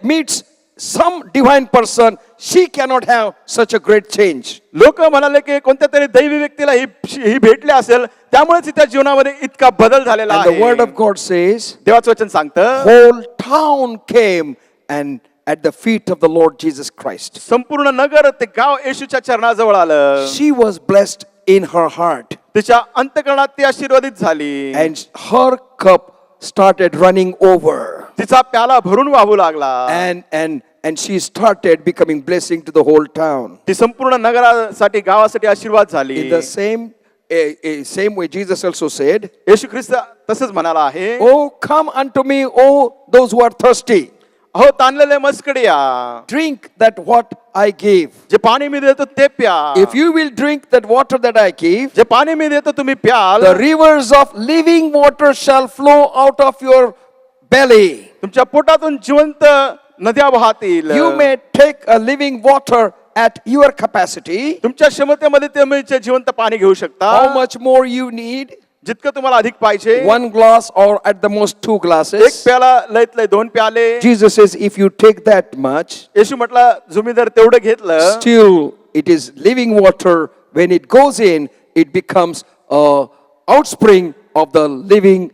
meets some divine person, she cannot have such a great change. लोक म्हणाले की कोणत्या तरी दैवी व्यक्तीला ही भेटली असेल, त्यामुळे तिच्या जीवनामध्ये इतका बदल झालेला And the word आहे. of God says, देवाचं वचन सांगतं, whole town came and at the feet of the Lord Jesus Christ. संपूर्ण नगर ते गाव येशूच्या चरणाजवळ आलं. She was blessed in her heart, तिच्या अंतःकरणात ती आशीर्वादित झाली and her cup started running over, तिचा प्याला भरून वाहू लागला and she started becoming blessing to the whole town. ती संपूर्ण नगरासाठी गावासाठी आशीर्वाद झाली. In the same way, Jesus also said, येशू ख्रिस्त तसंच म्हणाला आहे, "Oh, come unto me, all those who are thirsty. अहो ताणलेले मस्कडी या, Drink that what I give. जे पाणी मी देतो ते प्या. If you will drink that water that I give, जे पाणी मी देतो तुम्ही प्याल, the rivers of living water shall flow out of your belly." तुमच्या पोटातून जिवंत नद्या वाहतील. You may take a living water at your capacity. तुमच्या क्षमतेमध्ये तुम्ही जे जिवंत पाणी घेऊ शकता. How much more you need? जितकं तुम्हाला अधिक पाहिजे. 1 glass or at the most 2 एक glasses. प्याला लयत लय 2 प्याले. Jesus says, if you take that much, येशू म्हटला तुम्ही जर तेवढं घेतलं, still it is living water. When it goes in, it becomes a outspring of the living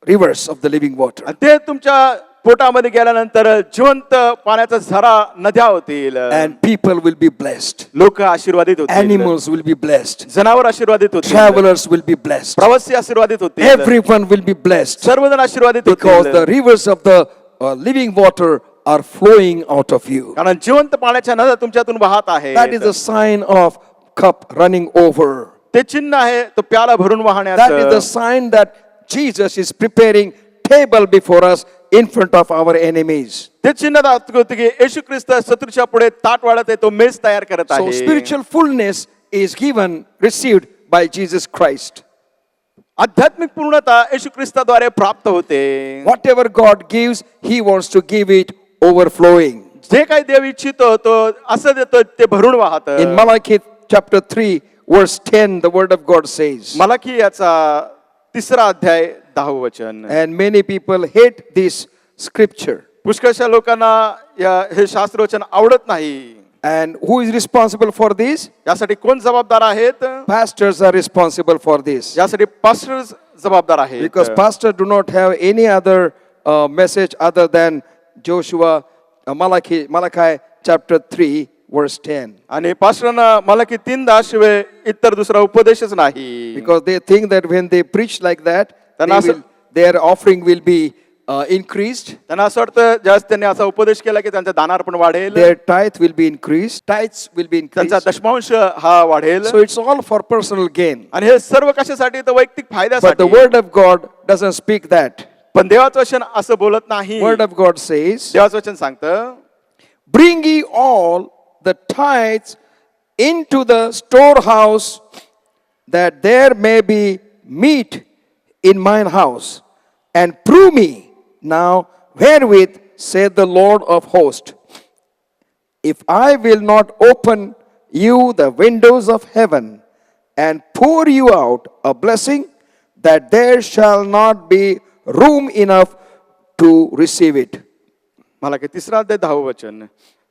rivers of the living water. आणि ते तुमच्या पोटामध्ये गेल्यानंतर जिवंत पाण्याचा झरा नद्या होतील. And people will be blessed. लोक आशीर्वादित होतील. Animals will be blessed. जनावर आशीर्वादित होतील. Travelers will be blessed. प्रवासी आशीर्वादित होतील. Everyone will be blessed. सर्वजण आशीर्वादित Because होतील. the rivers of the living water are flowing out of you. कारण जिवंत पाण्याच्या नद्या तुमच्यातून वाहत आहेत. That is a sign of cup running over. ते चिन्ह आहे तो प्याला भरून That is the वाहण्याचं. sign that Jesus is preparing table before us in front of our enemies. ते चिन्ह दाखवते की येशू ख्रिस्त शत्रूच्या पुढे ताट वाढत आहे, तो मेज तयार करत So आहे. spiritual fullness is received by Jesus Christ. आध्यात्मिक पूर्णता येशू ख्रिस्ताद्वारे प्राप्त होते. Whatever God gives, He wants to give it overflowing. जे काही देव इच्छितो तो असं देतो ते भरून वाहत. In Malachi chapter 3, verse 10, the word of God says, Malachi याचा 3 अध्याय 10 वचन. and many people hate this scripture. पुष्कळशा लोकांना हे शास्त्रवचन आवडत नाही. And who is responsible for this? यासाठी कोण जबाबदार आहेत? Pastors are responsible for this. यासाठी पास्टर्स जबाबदार आहेत. Because pastors do not have any other message other than Joshua, Malachi chapter 3, verse 10. आणि पास्टरांना मलाकी 3:10 शिवाय इतर दुसरा उपदेशच नाही. Because they think that when they preach like that, Then also- their offering will be increased. त्यांना असं वाटतं ज्यावेळेस त्यांनी असा उपदेश केला की त्यांचा दानार पण वाढेल, Their tithe will be increased. Tithes will be increased. त्यांचा दशमांश हा वाढेल. So it's all for personal gain. आणि हे सर्व कशासाठी? तर वैयक्तिक But the फायद्यासाठी. word of God doesn't speak that. पण देवाचं वचन असं बोलत नाही. Word of God says, देवाचं वचन सांगतं, bring ye all the tithes into the storehouse, that there may be meat in mine house, and prove me now wherewith saith the Lord of hosts, if I will not open you the windows of heaven and pour you out a blessing, that there shall not be room enough to receive it. मला की 3 अध्याय 10 वचन.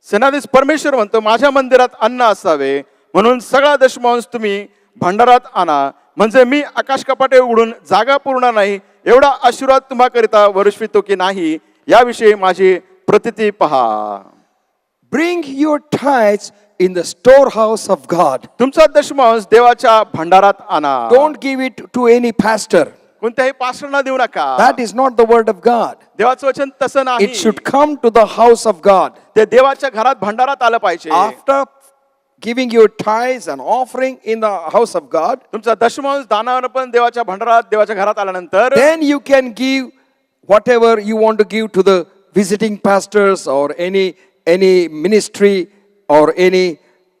सेनाधीश परमेश्वर म्हणतो, माझ्या मंदिरात अन्न असावे म्हणून सगळा दशमांश तुम्ही भंडारात आणा, म्हणजे मी आकाश कपाटे उघडून जागा पूर्ण नाही एवढा आशीर्वाद तुम्हाकरिता वर्षवितो की नाही याविषयी माझी प्रतिती पहा. Bring your tithes in the storehouse of God. तुमचा दशमांश देवाच्या भंडारात आणा. Don't give it to any pastor. कोणत्याही पास्टरना देऊ नका. That is not the word of God. देवाचं वचन तसं नाही. It should come to the house of God. ते देवाच्या घरात भंडारात आलं पाहिजे. After giving your tithes and offering in the house of God, तुमचा दशमांश दानावर पण देवाच्या भंडारात देवाच्या घरात आल्यानंतर then you can give whatever you want to give to the visiting pastors or any ministry or any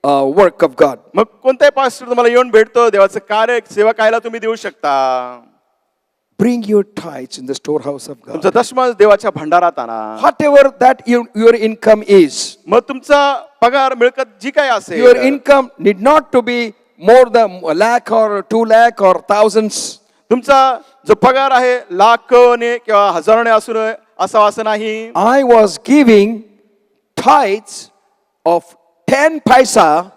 work of God. मग कोणताही pastor तुम्हाला येऊन भेटतो, देवाचं कार्य सेवा कायला तुम्ही देऊ शकता. Bring your tithes in the storehouse of God. तुमचा दशमांश देवाच्या भंडारात आणा. Whatever that your income is, मग तुमचा पगार मिळकत जी काय असेल, your income need not to be more than 1 lakh or 2 lakh or thousands. तुमचा जो पगार आहे लाखोने किंवा हजारोने असू नये असा असं नाही. I was giving tithes of 10 paisa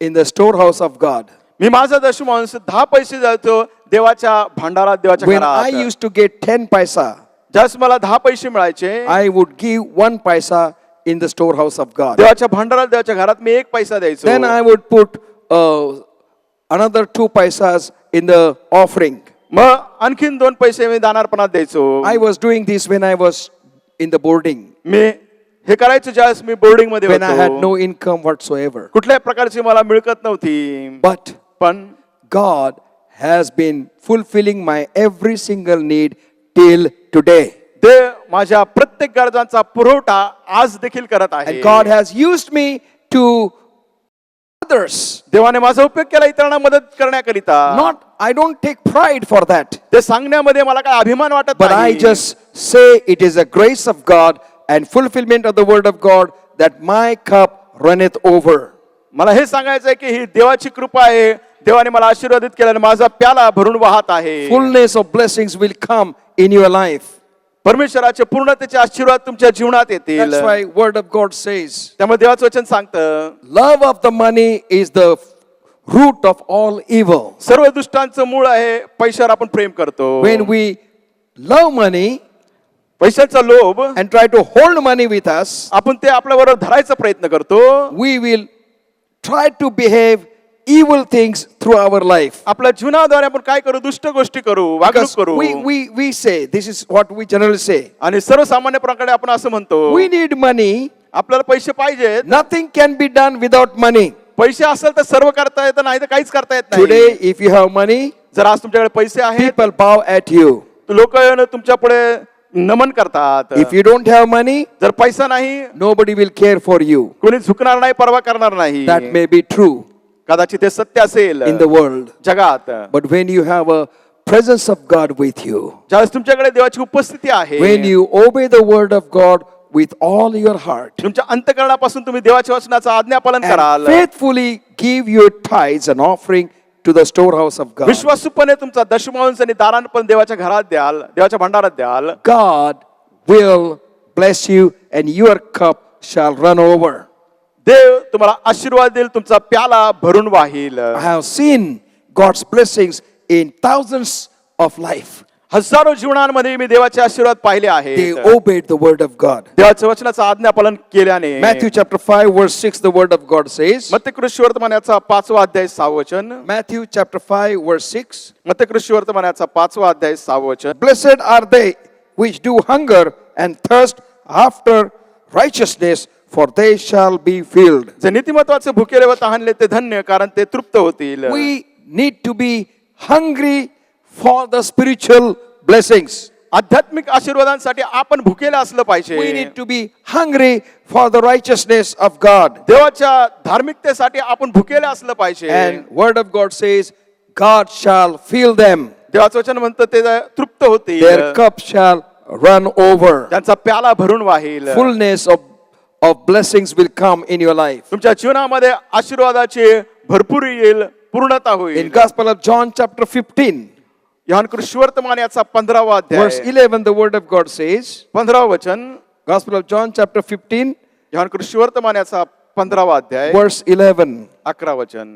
in the storehouse of God. मी माझा दशमांश 10 पैसे जातो देवाच्या भांडारात देवाच्या When I घरात. used to get 10 paisa, ज्यास मला 10 पैसे मिळायचे I would give 1 paisa in the storehouse of God. देवाच्या भांडारात देवाच्या घरात मी 1 पैसा द्यायचो. Then I would put another 2 paisas in the offering. मग आणखीन 2 पैसे मी दानार्पणात द्यायचो. I was doing this when I was in the boarding, मी हे करायचो ज्यावेळेस मी बोर्डिंग मध्ये when I had होतो. no income whatsoever. कुठल्याही प्रकारची मला मिळकत नव्हती. But पण God has been fulfilling my every single need till today. देव माझ्या प्रत्येक गरजांचा पुरवठा आज देखील करत आहे. And God has used me to others. देवाने माझा उपयोग केला इतरांना मदत करण्याकरिता. Not, I don't take pride for that. ते सांगण्यामध्ये मला काय अभिमान वाटत But I नाही. just say it is a grace of God and fulfillment of the word of God that my cup runneth over. मला हे सांगायचं आहे की ही देवाची कृपा आहे. देवाने मला आशीर्वादित केल्याने माझा प्याला भरून वाहत आहे. Fullness of blessings will come in your life. परमेश्वराचे पूर्णतेचे आशीर्वाद तुमच्या जीवनात येतील. That's why word of God says, त्यामुळे देवाचं वचन सांगतं love of the money is the root of all evil. सर्व दुष्टांचं मूळ आहे पैशावर आपण प्रेम करतो. When we love money पैशाचा लोभ and try to hold money with us, आपण ते आपल्या बरोबर धरायचा प्रयत्न करतो. we will try to behave evil things through our life. आपल्या जीवनाद्वारे आपण काय करू दुष्ट गोष्टी करू वागणूक Because करू. we say, this is what we generally say, आणि सर्वसामान्य प्रकारे आपण असं म्हणतो we need money, आपल्याला पैसे पाहिजेत. nothing can be done without money. पैसे असेल तर सर्व करता येतं नाही तर काहीच करता येत नाही. Today, if you have money, जर आज तुमच्याकडे पैसे आहेत people bow at you. लोक तुमच्या पुढे नमन करतात. If you don't have money, जर पैसा नाही nobody will care for you. कोणी झुकणार नाही परवा करणार नाही. That may be true कदाचित ते सत्य असेल in the world. जगात. But when you have a presence of God with you, ज्यावेळेस तुमच्याकडे देवाची उपस्थिती आहे, when you obey the word of God with all your heart, तुमच्या अंतःकरणापासून तुम्ही देवाच्या वचनाचं आज्ञापालन and कराल, faithfully give your tithes and offering to the storehouse of God, विश्वासूपणे तुमचा दशमांश आणि दानार्पण देवाच्या घरात द्याल, देवाच्या भंडारात द्याल, God will bless you and your cup shall run over. देव तुम्हाला आशीर्वाद देईल, तुमचा प्याला भरून वाहील. I have seen God's blessings in thousands of life. हजारो जीवनांमध्ये मी देवाचे आशीर्वाद पाहिले They आहेत. obeyed the word of God. देवाच्या वचनाचं आज्ञापालन केल्याने. Matthew chapter 5 verse 6, the word of God says, मत्तेकृष्य वर्तमानाचा 5वा अध्याय 6 वचन. Matthew chapter 5 verse 6, मत्तेकृष्य वर्तमानाचा 5वा अध्याय 6 वचन. blessed are they which do hunger and thirst after righteousness, for they shall be filled. जे नीतिमत्वाचे भुकेले व तहानले ते धन्य, कारण ते तृप्त होतील. We need to be hungry for the spiritual blessings. आध्यात्मिक आशीर्वादांसाठी आपण भुकेले असलं पाहिजे. We need to be hungry for the righteousness of God. देवाच्या धार्मिकतेसाठी आपण भुकेले असलं पाहिजे. And word of God says, God shall fill them. देवाचं वचन म्हणतं ते तृप्त होतील, Their cup shall run over. त्यांचा प्याला भरून वाहील. Fullness of blessings will come in your life. तुमच्या जीवनामध्ये आशीर्वादाची भरपूर येईल, पूर्णता In होईल. Gospel of John chapter 15, యోహాను సువార్తమాని याचा 15वा verse अध्याय 11, the word of God says, 15వ वचन. Gospel of John chapter 15, యోహాను సువార్తమాని याचा 15वा अध्याय verse 11. 11 वचन.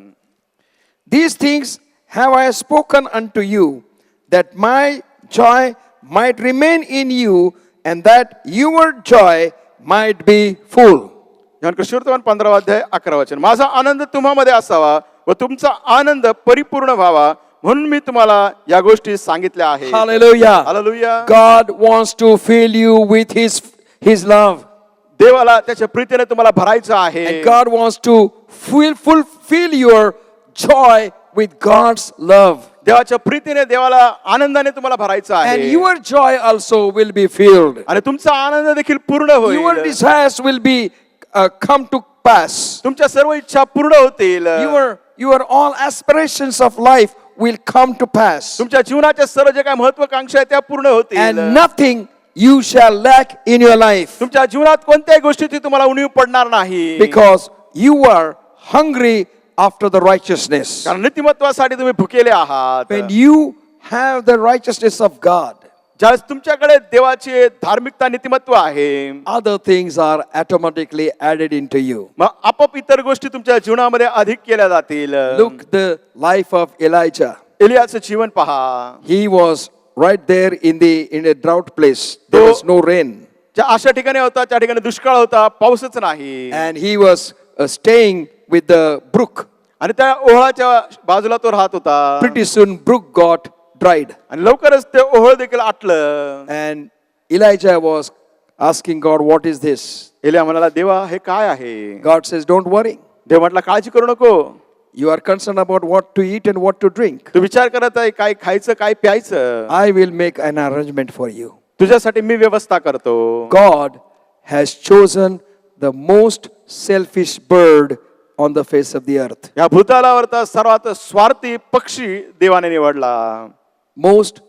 These things have I spoken unto you, that my joy might remain in you, and that your joy might be full. యోహాను సువార్తమాन 15वा अध्याय 11 वचन. माझा आनंद तुम्हामध्ये असावा व तुमचा आनंद परिपूर्ण व्हावा म्हणून मी तुम्हाला या गोष्टी सांगितल्या आहेत. Hallelujah. Hallelujah. God wants to fill you with his love. देवाला त्याच्या प्रीतीने तुम्हाला भरायचं आहे. And God wants to fulfill your joy with God's love. देवाच्या प्रीतीने देवाला आनंदाने तुम्हाला भरायचं And आहे. your joy also will be filled. आणि तुमचा आनंद देखील पूर्ण Your होईल. desires will be come to pass. तुमच्या सर्व इच्छा पूर्ण होतील. Your all aspirations of life will come to pass. तुमच्या जीवनाच्या सर्व जे काही महत्वाकांक्षा आहेत त्या पूर्ण होतील. And nothing you shall lack in your life, तुमच्या जीवनात कोणत्याही गोष्टीची तुम्हाला उणीव पडणार नाही. because you are hungry after the righteousness. कारण नीतिमत्वासाठी तुम्ही भुकेले आहात. When you have the righteousness of God, ज्यावेळेस तुमच्याकडे देवाचे धार्मिकता नीतिमत्व आहे, other things are automatically added into you. मग आपोआप इतर गोष्टी तुमच्या जीवनामध्ये अधिक केल्या जातील. Look the life of Elijah. एलियाचं जीवन पहा. He was right there in a drought place. There was no rain. ज्या अशा ठिकाणी होता त्या ठिकाणी दुष्काळ होता, पाऊसच नाही. And he was staying with the brook. आणि त्या ओहळाच्या बाजूला तो राहत होता. Pretty soon brook got dried. आणि लवकरच ते ओहळ देखील आटलं. And Elijah was asking God, what is this? Elia म्हणाला, देवा हे काय आहे? God says, don't worry. देव म्हटला, काळजी करू नको. You are concerned about what to eat and what to drink. तू विचार करत आहे काय खायचं काय प्यायचं. I will make an arrangement for you. तुझ्यासाठी मी व्यवस्था करतो. God has chosen the most selfish bird on the face of the earth. या भूतलावरचा सर्वात स्वार्थी पक्षी देवाने निवडला. Most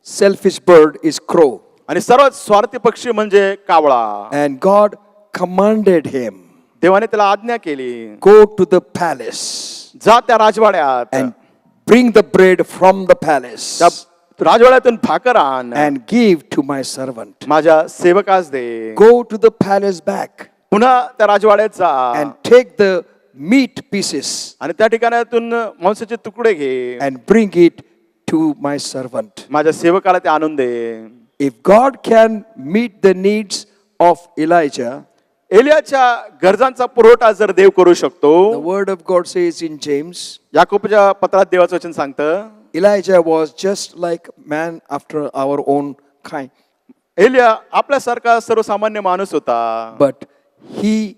selfish bird is crow. आणि सर्वात स्वार्थी पक्षी म्हणजे कावळा. And God commanded him, देवाने त्याला आज्ञा केली, go to the palace जा त्या राजवाड्यात and bring the bread from the palace त्या राजवाड्यातून भाकर आण and give to my servant. माझ्या सेवकास दे. Go to the palace back पुन्हा त्या राजवाड्यात जा and take the meat pieces आणि त्या ठिकाणातून मांसाचे तुकडे घे and bring it to my servant. माझ्या सेवकाला ते आणून दे. If God can meet the needs of Elijah, एलियाच्या गरजांचा पुरवठा जर देव करू शकतो, the word of God says in James, याकोबच्या पत्रात देवाचं वचन सांगतं, Elijah was just like man after our own kind, Elia आपल्यासारखा सर्वसामान्य माणूस होता, but he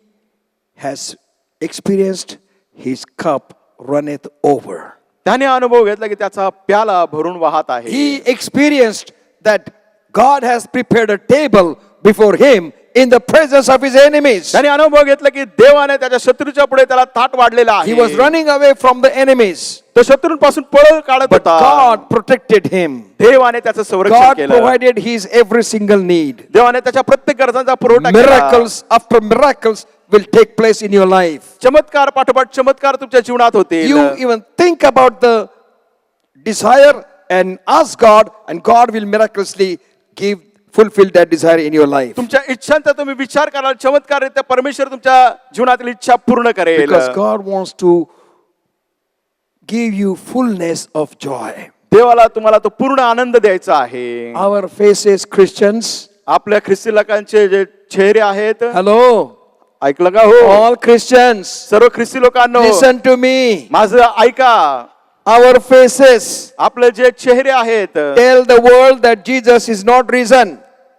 has experienced his cup runneth over. त्याने अनुभव घेतला की त्याचा प्याला भरून वाहत आहे. He experienced that God has prepared a table before him in the presence of his enemies. त्याने अनुभव घेतला की देवाने त्याच्या शत्रूच्या पुढे त्याला ताट वाढलेला He was आहे. running away from the enemies, तो शत्रूंपासून पळ काढत but होता. God protected him. देवाने त्याचं संरक्षण God केलं. provided his every single need. देवाने त्याच्या प्रत्येक गरजांचा पुरवठा केला. Miracles after miracles will take place in your life. चमत्कार पाठोपाठ चमत्कार तुमच्या जीवनात होते. You even think about the desire and ask God, and God will miraculously fulfill that desire in your life. तुमच्या इच्छांचा तुम्ही विचार कराल, चमत्काररित्या परमेश्वर तुमच्या जीवनातील इच्छा पूर्ण करेल. Because God wants to give you fullness of joy. देवाला तुम्हाला तो पूर्ण आनंद द्यायचा आहे. Our faces, Christians. आपल्या ख्रिस्ती लोकांचे जे चेहरे आहेत, Hello, ऐकलं का हो? all Christians. सर्व ख्रिस्ती लोकांनो Listen to me. माझं ऐका. Our faces आपले जे चेहरे आहेत, tell the world that Jesus is not risen.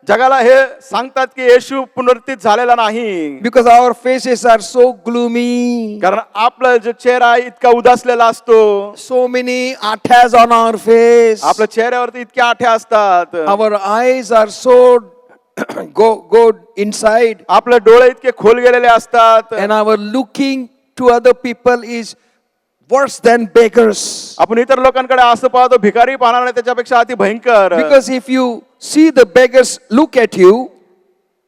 जगाला हे सांगतात की येशू पुनरुत्थित झालेला नाही. Because our faces are so gloomy. कारण आपला जो चेहरा आहे इतका उदासलेला असतो. So many athas on our face. आपल्या चेहऱ्यावरती इतक्या आठ्या असतात. Our eyes are so go inside. आपले डोळे इतके खोल गेलेले असतात. And our looking to other people is worse than beggars. आपण इतर लोकांकडे असं पाहतो, भिकारी पाहणार नाही त्याच्यापेक्षा अति भयंकर. Because if you see the beggars look at you,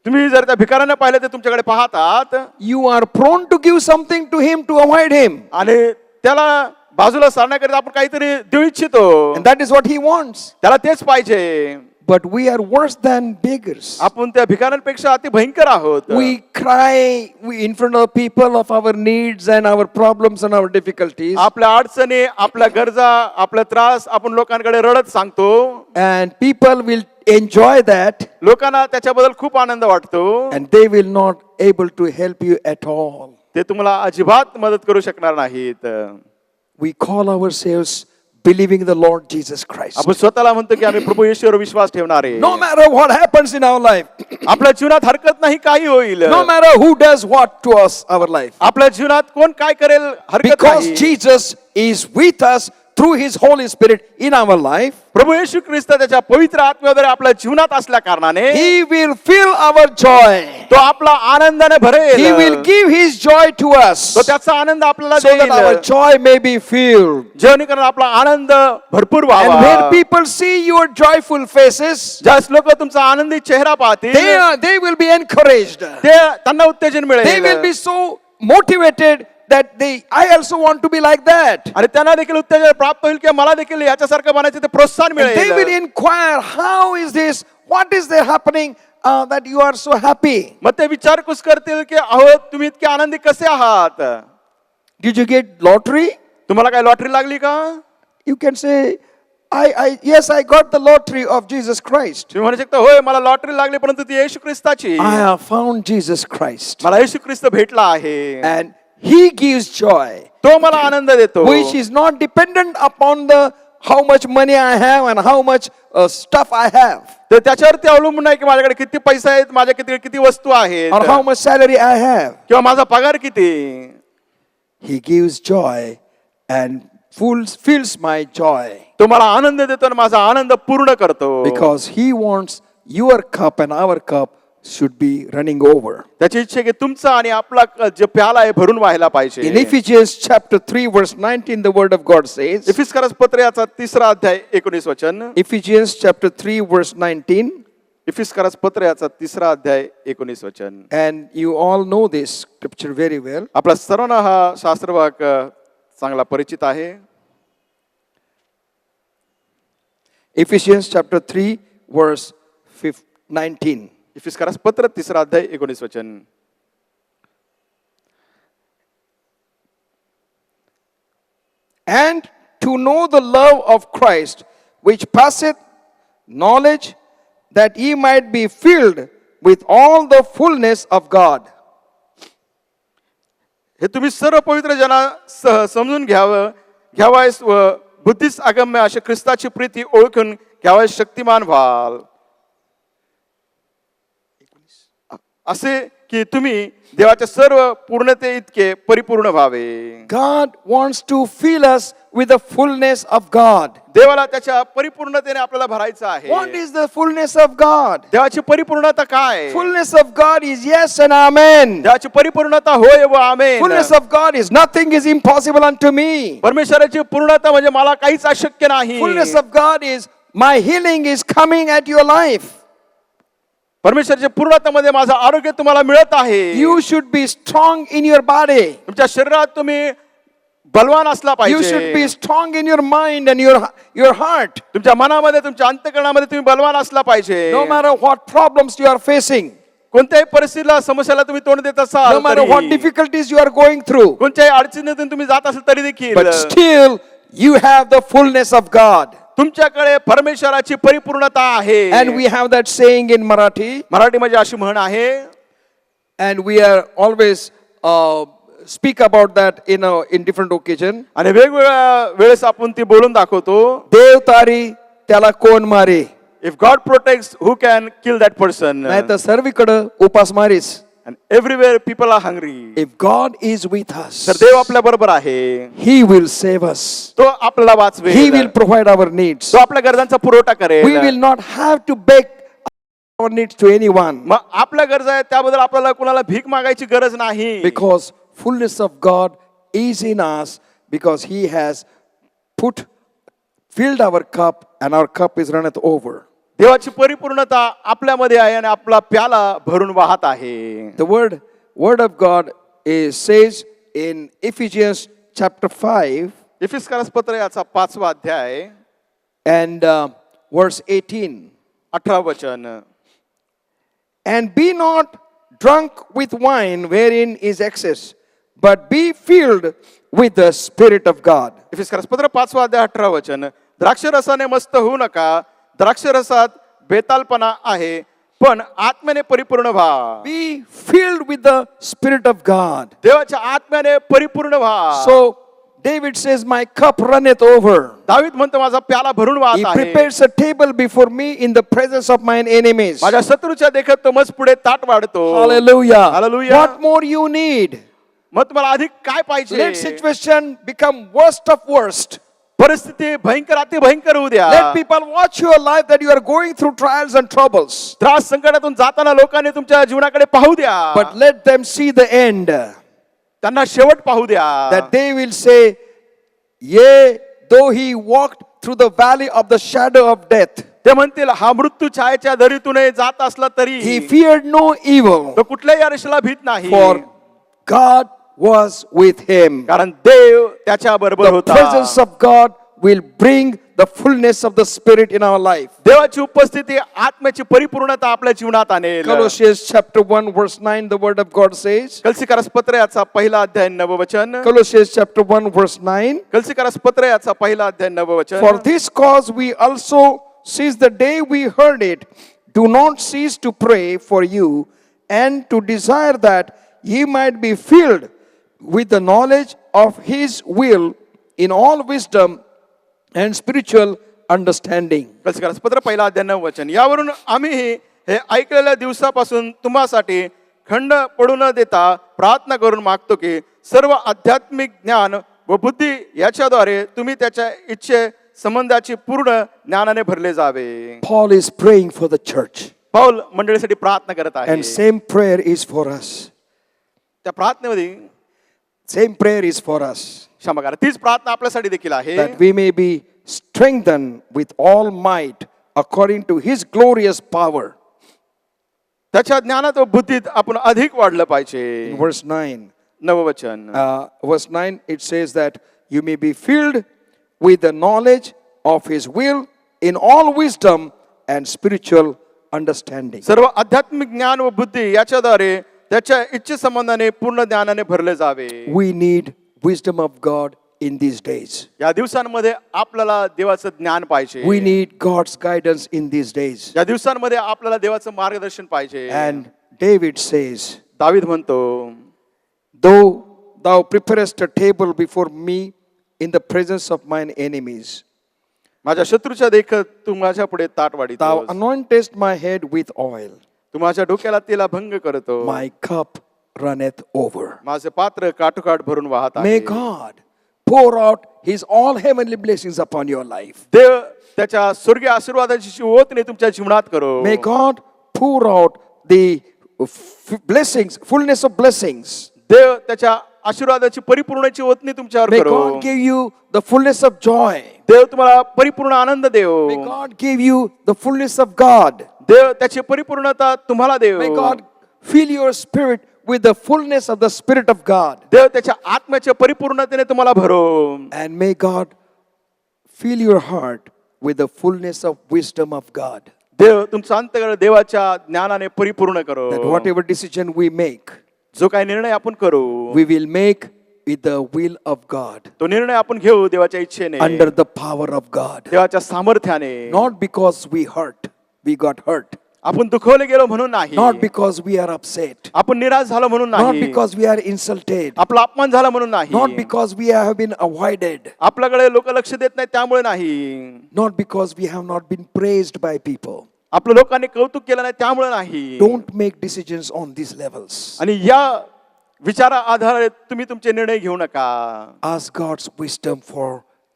तुम्ही जर त्या भिकाऱ्यांना पाहिलं तर तुमच्याकडे पाहतात you are prone to give something to him to avoid him. आणि त्याला बाजूला सारण्याकरिता आपण काहीतरी देऊ इच्छितो. And that is what he wants. त्याला तेच पाहिजे. But we are worse than beggars. आपण त्या भिकाऱ्यांपेक्षा अति भयंकर आहोत. We cry in front of people of our needs and our problems and our difficulties. आपल्या अडचणी, आपल्या गरजा, आपला त्रास आपण लोकांकडे रडत सांगतो. And people will enjoy that. लोकांना त्याच्याबद्दल खूप आनंद वाटतो. And they will not able to help you at all. ते तुम्हाला अजिबात मदत करू शकणार नाहीत. We call ourselves believing the Lord Jesus Christ. आपण स्वतःला म्हणतो की आम्ही प्रभू येशूवर विश्वास ठेवणारे. No matter what happens in our life. आपल्या जीवनात हरकत नाही काही होईल. No matter who does what to us, our life. आपल्या जीवनात कोण काय करेल हरकत Because नाही. Jesus is with us through his Holy Spirit in our life. प्रभू येशू ख्रिस्त त्याच्या पवित्र आत्म्याद्वारे आपल्या जीवनात असल्या कारणाने He will fill our joy. तो आपला आनंदाने भरेल. He will give his joy to us. तो त्याचा आनंद आपल्याला So that our देईल. joy may be filled. जेणेकरून आपला आनंद भरपूर And when व्हावा. people see your joyful faces, ज्यास लोक तुमचा आनंदी चेहरा पाहतील they will be encouraged. ते त्यांना उत्तेजन They will मिळेल. be so motivated that I also want to be like that. आणि त्यांना देखील उत्तेजन प्राप्त होईल की मला देखील याच्यासारखं बनायचं ते प्रोत्साहन And they will मिळेल. inquire, how is this? What is there happening that you are so happy? मग ते विचारपूस करतील की अहो तुम्ही इतके आनंदी कसे आहात? Did you get lottery? तुम्हाला काय लॉटरी लागली का? You can say, yes, I got the lottery of Jesus Christ. तुम्ही म्हणू शकता होय मला लॉटरी लागली परंतु ती येशू ख्रिस्ताची. I have found Jesus Christ. मला येशू ख्रिस्त भेटला आहे. And He gives joy, तो मला आनंद देतो. which is not dependent upon the how much money I have and how much stuff I have, तर त्याच्यावरती अवलंबून नाही की माझ्याकडे किती पैसा आहेत, माझ्याकडे किती वस्तू आहेत, or how much salary I have. किंवा माझा पगार किती. He gives joy and fills my joy, तो मला आनंद देतो आणि माझा आनंद पूर्ण करतो. because He wants your cup and our cup should be running over. त्याची इच्छा आहे की तुमचा आणि आपला जे प्याला आहे भरून व्हायला पाहिजे. In Ephesians chapter 3 verse 19, the word of God says, इफिसकरास पत्र याचा 3रा अध्याय 19 वचन. Ephesians chapter 3 verse 19, इफिसकरास पत्र याचा 3रा अध्याय 19 वचन. and you all know this scripture very well. आपला सर्वांना हा शास्त्रभाग चांगला परिचित आहे. Ephesians chapter 3 verse 19. इफिसकरास पत्र 3रा अध्याय 19 वचन. And to know the love of Christ, which passeth knowledge, that ye might be filled with all the fullness of God. हे तुम्ही सर्व पवित्र जना समजून घ्यावायस व बुद्धीस अगम्य अशा ख्रिस्ताची प्रीती ओळखून घ्यावायस शक्तिमान व्हाल. असे की तुम्ही देवाच्या सर्व पूर्णते इतके परिपूर्ण व्हावे. God wants to fill us with the fullness of God. देवाला त्याच्या परिपूर्णतेने आपल्याला भरायचं आहे. What is the fullness of God? देवाची परिपूर्णता काय? Fullness of God is yes and amen. देवाची परिपूर्णता होय व आमेन. Fullness of God is nothing is impossible unto me. परमेश्वराची पूर्णता म्हणजे मला काहीच अशक्य नाही. Fullness of God is my healing is coming at your life. परमेश्वराच्या पूर्णतेमध्ये माझं आरोग्य तुम्हाला मिळत आहे. You should be strong in your body. तुमच्या शरीरात तुम्ही बलवान असला You should be पाहिजे. strong in your mind and your heart. तुमच्या मनामध्ये तुमच्या अंतःकरणामध्ये तुम्ही बलवान असला पाहिजे. No matter what problems you are facing, कोणत्याही परिस्थितीला समस्याला तुम्ही तोंड देत असाल no matter what तरी, difficulties you are going through, कोणत्याही अडचणीतून तुम्ही जात असाल तरी देखील but still you have the fullness of God. तुमच्याकडे परमेश्वराची परिपूर्णता आहे. And we have that saying in Marathi, मराठीमध्ये अशी म्हण आहे and we are always speak about that in different occasion. आणि वेगवेगळ्या वेळेस आपण ती बोलून दाखवतो. देव तारी त्याला कोण मारे. If God protects who can kill that person. नाही तर सर्वीकडे उपास मारीस. And everywhere people are hungry. If God is with us, तर देव आपल्या बरोबर आहे. He will save us. तो आपल्याला वाचवेल. He will provide our needs. तो आपल्या गरजांचा पुरवठा करेल. We will not have to beg our needs to anyone, मग आपल्या गरजा आहेत त्याबद्दल आपल्याला कुणाला भीक मागायची गरज नाही. because fullness of God is in us, because He has filled our cup and our cup is runneth over. देवाची परिपूर्णता आपल्यामध्ये आहे आणि आपला प्याला भरून वाहत आहे. The word of God says in Ephesians chapter 5 इफिसकारास पत्र याचा 5वा अध्याय and verse 18. 18 वचन. And be not drunk with wine wherein is excess, but be filled with the Spirit of God. इफिसकारास पत्र 5वा अध्याय 18 वचन. द्राक्षरसाने मस्त होऊ नका, द्राक्षरसात बेतालपणा आहे, पण आत्म्याने परिपूर्ण व्हा. Be filled with the Spirit of God. देवाच्या आत्म्याने परिपूर्ण व्हा. So David says, my cup runneth over. David म्हणतो माझा प्याला भरून He वाहत आहे. prepares a table before me in the presence of mine enemies. माझ्या शत्रूच्या देखत तो मज पुढे ताट वाढतो. Hallelujah. Hallelujah. What more you need? मग तुम्हाला अधिक काय पाहिजे? Let situation become worst of worst. परिस्थिती भयंकर अति भयंकर होऊ द्या. Let people watch your life that you are going through trials and troubles. त्रास संकटातून जाताना लोकांनी तुमच्या जीवनाकडे पाहू द्या. But let them see the end. त्यांना शेवट पाहू द्या. That they will say, yea, though he walked through the valley of the shadow of death, ते म्हणतील हा मृत्यू छायेच्या दरीतून जात असला तरी he feared no evil, तो कुठल्याही आरशाला भीत नाही. for God was with him. कारण देव त्याच्या बरोबर The होता. presence of God will bring the fullness of the Spirit in our life. देवाची उपस्थिती आत्म्याची परिपूर्णता आपल्या जीवनात आणेल. Colossians chapter 1 verse 9, the word of God says. कलसीकारास पत्र याचा पहिला अध्याय नववचन. Colossians chapter 1 verse 9. कलसीकारास पत्र याचा पहिला अध्याय नववचन. For this cause we also, since the day we heard it, do not cease to pray for you and to desire that ye might be filled with the knowledge of his will in all wisdom and spiritual understanding. कलसीकारास पत्र पहिला अध्याय नववचन. यावरून आम्ही हे ऐकलेल्या दिवसापासून तुम्हासाठी खंड पडू न देता प्रार्थना करून मागतो की सर्व आध्यात्मिक ज्ञान व बुद्धी याच्याद्वारे तुम्ही त्याच्या इच्छे संबंधाची पूर्ण ज्ञानाने भरले जावे. Paul is praying for the church, पाऊल मंडळीसाठी प्रार्थना करत आहे. and same prayer is for us. त्या प्रार्थनेमध्ये Same prayer is for us, क्षमा करा, तीच प्रार्थना आपल्यासाठी देखील आहे. that we may be strengthened with all might according to his glorious power. त्याच्या ज्ञानात व बुद्धीत आपण अधिक वाढलं पाहिजे. In verse 9, नववचन. verse 9, it says that you may be filled with the knowledge of his will in all wisdom and spiritual understanding. सर्व आध्यात्मिक ज्ञान व बुद्धी याच्याद्वारे त्याच्या इच्छे संबंधाने पूर्ण ज्ञानाने भरले जावे. We need wisdom of God in these days. या दिवसांमध्ये आपल्याला देवाचं ज्ञान पाहिजे. We need God's guidance in these days. या दिवसांमध्ये आपल्याला देवाचं मार्गदर्शन पाहिजे. And David says, दावीद म्हणतो, though thou preparest a table before me in the presence of mine enemies, माझ्या शत्रूच्या देखत तू माझ्या पुढे ताट thou वाढीतोस. anointest my head with oil, तू माझ्या डोक्याला तेला भंग करतो. my cup runneth over. माझे पात्र काठोकाठ भरून वाहत May आहे. God pour out his all heavenly blessings upon your life. देव त्याच्या स्वर्गीय आशीर्वादाची ओतने तुमच्या जीवनात करो. May God pour out the blessings, fullness of blessings. देव त्याच्या आशीर्वादाची परिपूर्णची ओतनी तुमच्यावर May करो. God give you the fullness of joy. देव तुम्हाला परिपूर्ण आनंद देव. May God give you the fullness of God. देव त्याची परिपूर्णता तुम्हाला देव. May God fill your spirit with the fullness of the Spirit of God. देव त्याच्या आत्म्याच्या परिपूर्णतेने तुम्हाला भरो. And may God fill your heart with the fullness of wisdom of God. देव तुमचा अंतःकरण देवाच्या ज्ञानाने परिपूर्ण करो. That whatever decision we make, जो काही निर्णय आपण करू we will make with the will of God, तो निर्णय आपण घेऊ देवाच्या इच्छेने, under the power of God. देवाच्या सामर्थ्याने. Not because we got hurt. आपण दुखवले गेलो म्हणून नाही. Not because we are upset. आपण निराश झालो म्हणून Not नाही. because we are insulted. आपला अपमान झाला म्हणून नाही. Not because we have been avoided. आपल्याकडे लोक लक्ष देत नाही त्यामुळे नाही. Not because we have not been praised by people. आपल्या लोकांनी कौतुक केलं नाही त्यामुळे नाही. Don't make decisions on these levels. आणि या विचारा आधारे तुम्ही तुमचे निर्णय घेऊ नका. Ask God's wisdom for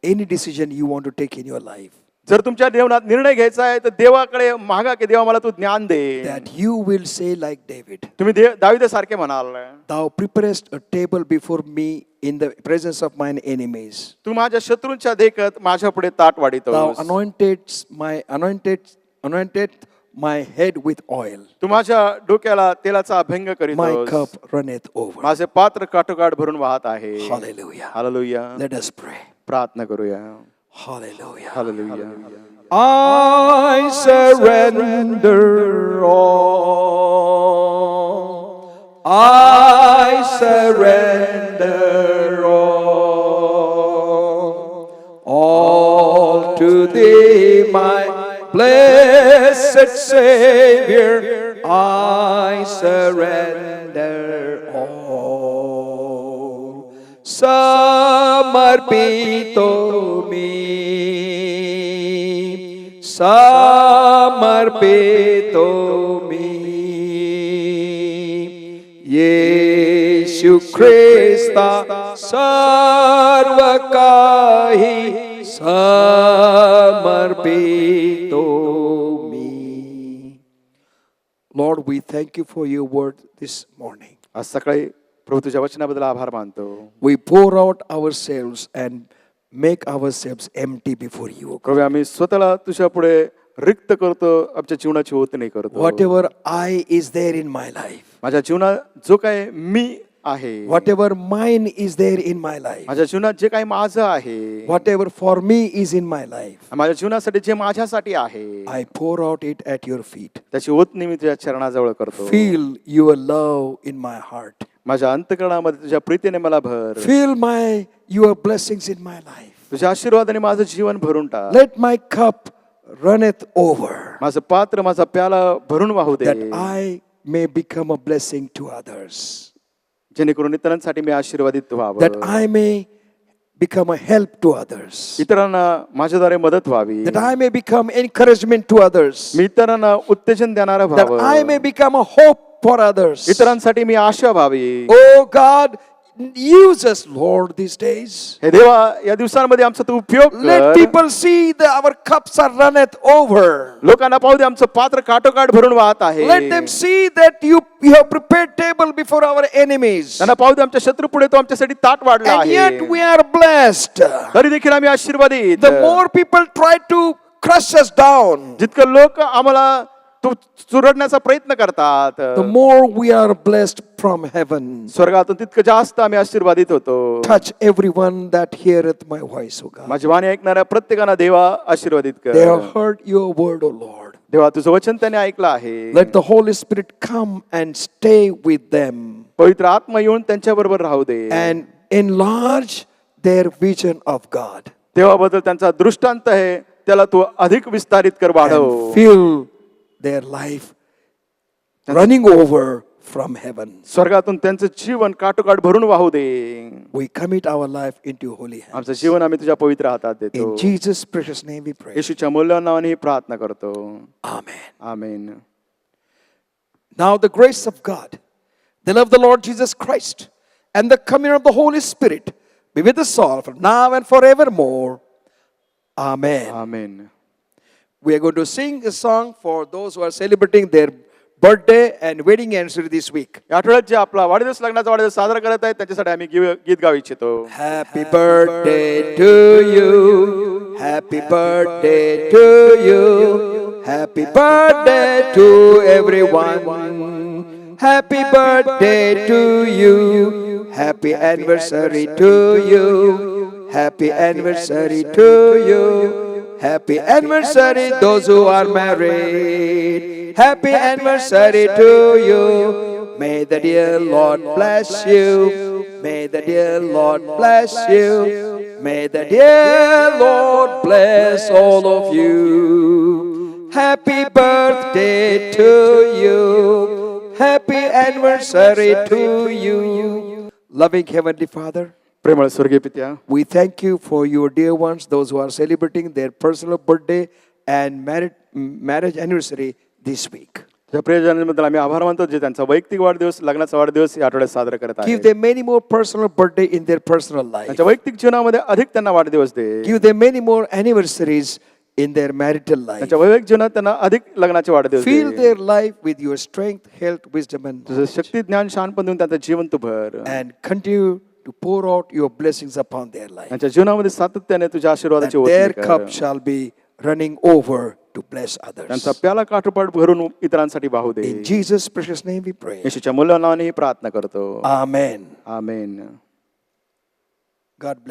any decision you want to take in your life. जर तुमच्या जीवनात निर्णय घ्यायचा आहे तर देवाकडे मागा की देवा मला तू ज्ञान दे. That you will say like David, तुम्ही दावीदासारखे म्हणाल, thou preparest a table before me in the presence of mine enemies. तू माझ्या शत्रूंच्या देखत माझ्या पुढे ताट Thou वाढीतोस. anointed my head with oil. तू माझ्या डोक्याला तेलाचा abhang My करीतोस. cup runneth over. माझे पात्र काठोकाठ भरून वाहत आहे. Hallelujah. Hallelujah. Let us pray. प्रार्थना करूया. Hallelujah. Hallelujah. I surrender all. I surrender all to thee, my blessed Savior. I surrender all. Samarpito mi. Samarpito mi. Yeshu Krista sarva kahi samarpito mi. Lord, we thank you for your word this morning. आज सकाळी प्रभू तुझ्या वचनाबद्दल आभार मानतो. We pour out ourselves and make ourselves empty before you. प्रभू आम्ही स्वतःला तुझ्या पुढे रिक्त करतो, आमच्या जीवनाची ओतणी करतो. Whatever I is there in my life, माझ्या जीवनात जो काय मी आहे. Whatever mine is there in my life, माझ्या जीवनात जे काही माझं आहे, whatever for me is in my life, माझ्या जीवनासाठी जे माझ्यासाठी आहे, I pour out it at your feet. त्याची ओतणी मी तुझ्या चरणाजवळ करतो. Feel your love in my heart. माझ्या अंतःकरणामध्ये तुझ्या प्रीतीने मला भर. Feel your blessings in my life. तुझ्या आशीर्वादाने माझं जीवन भरून टाक. Let my cup runneth over, माझं पात्र, माझा प्याला भरून वाहू दे, that I may become a blessing to others, जेणेकरून इतरांसाठी मी आशीर्वादित व्हावं, that I may become a help to others, इतरांना माझ्याद्वारे मदत व्हावी, that I may become encouragement to others, मी इतरांना उत्तेजन देणारा that I व्हावं, may become a hope for others. इतरांसाठी मी आशा व्हावी. Oh God, use us, Lord, these days. हे देवा, या दिवसांमध्ये आमचा तू उपयोग Let कर. people see that our cups are runneth over. लोकांना पाहू दे आमचं पात्र काठोकाठ भरून वाहत आहे. Let them see that you have prepared table before our enemies. त्यांना पाहू दे आमच्या शत्रू पुढे तो आमच्यासाठी ताट वाढला And yet आहे. we are blessed. तरी देखील आम्ही आशीर्वादित. The more people try to crush us down, जितकं लोक आम्हाला चुरडण्याचा प्रयत्न करतात, the more we are blessed from heaven. स्वर्गातून तितकं जास्त आम्ही आशीर्वादित होतो. Touch everyone that heareth my voice, O God. माझी वाणी ऐकणाऱ्या प्रत्येकाला देवा आशीर्वादित They कर. have heard your word, O Lord. देवा, तुझं वचन त्याने ऐकलं आहे. Let the Holy Spirit come and stay with them पवित्र आत्मा येऊन त्यांच्या बरोबर राहू दे and enlarge their vision of God देवाबद्दल त्यांचा दृष्टांत आहे त्याला तू अधिक विस्तारित कर, वाढव. and fill their life running over from heaven. स्वर्गातून त्यांचं जीवन काठोकाठ भरून वाहू दे. We commit our life into your holy hands. आमचं जीवन आम्ही तुझ्या पवित्र हातात देतो. In Jesus' precious name we pray. येशूच्या मूल्यवान नावाने ही प्रार्थना करतो. Amen. Amen. Now the grace of God, the love of the Lord Jesus Christ, and the communion of the Holy Spirit be with us all from now and forevermore. Amen. Amen. We are going to sing a song for those who are celebrating their birthday and wedding anniversary this week. या आठवड्यात जे आपला वाढदिवस, लग्नाचा वाढदिवस साजरा करत आहेत त्यांच्यासाठी आम्ही गीत गाऊ इच्छितो. Happy birthday to you. Happy birthday to you. Happy birthday to everyone. Happy birthday to you. Happy anniversary to you. Happy anniversary to you. Happy anniversary those who are married. Happy anniversary to you. May the dear Lord bless you. May the dear Lord bless you. May the dear Lord bless all of you. Happy birthday to you. Happy anniversary to you. Loving Heavenly Father, प्रेमळ स्वर्गीय पित्या, we thank you for your dear ones, those who are celebrating their personal birthday and marriage anniversary this week. त्या प्रियजनांबद्दल आम्ही आभार मानतो जे त्यांचा वैयक्तिक वाढदिवस, लग्नाचा वाढदिवस या आठवड्यात साजरा करत Give आहेत. them many more personal birthday in their personal life. त्यांच्या वैयक्तिक जीवनामध्ये अधिक त्यांना वाढदिवस दे. Give them many more anniversaries in their marital life. त्यांच्या वैयक्तिक जीवनात त्यांना अधिक लग्नाचे वाढदिवस Fill they. their life with your strength, health, wisdom, and तुझं शक्ती, ज्ञान, शहाणपण देऊन त्यांचं जीवन तू भर. and continue to pour out your blessings upon their life. त्यांच्या जीवनामध्ये सातत्याने तुझ्या That आशीर्वादाची their ओतणी cup कर. shall be running over to bless others. त्यांचा प्याला काठोपाठ भरून इतरांसाठी वाहू दे. In Jesus' precious name we pray. येशूच्या मूल्यवान नावाने ही प्रार्थना करतो. Amen. आमेन. God bless.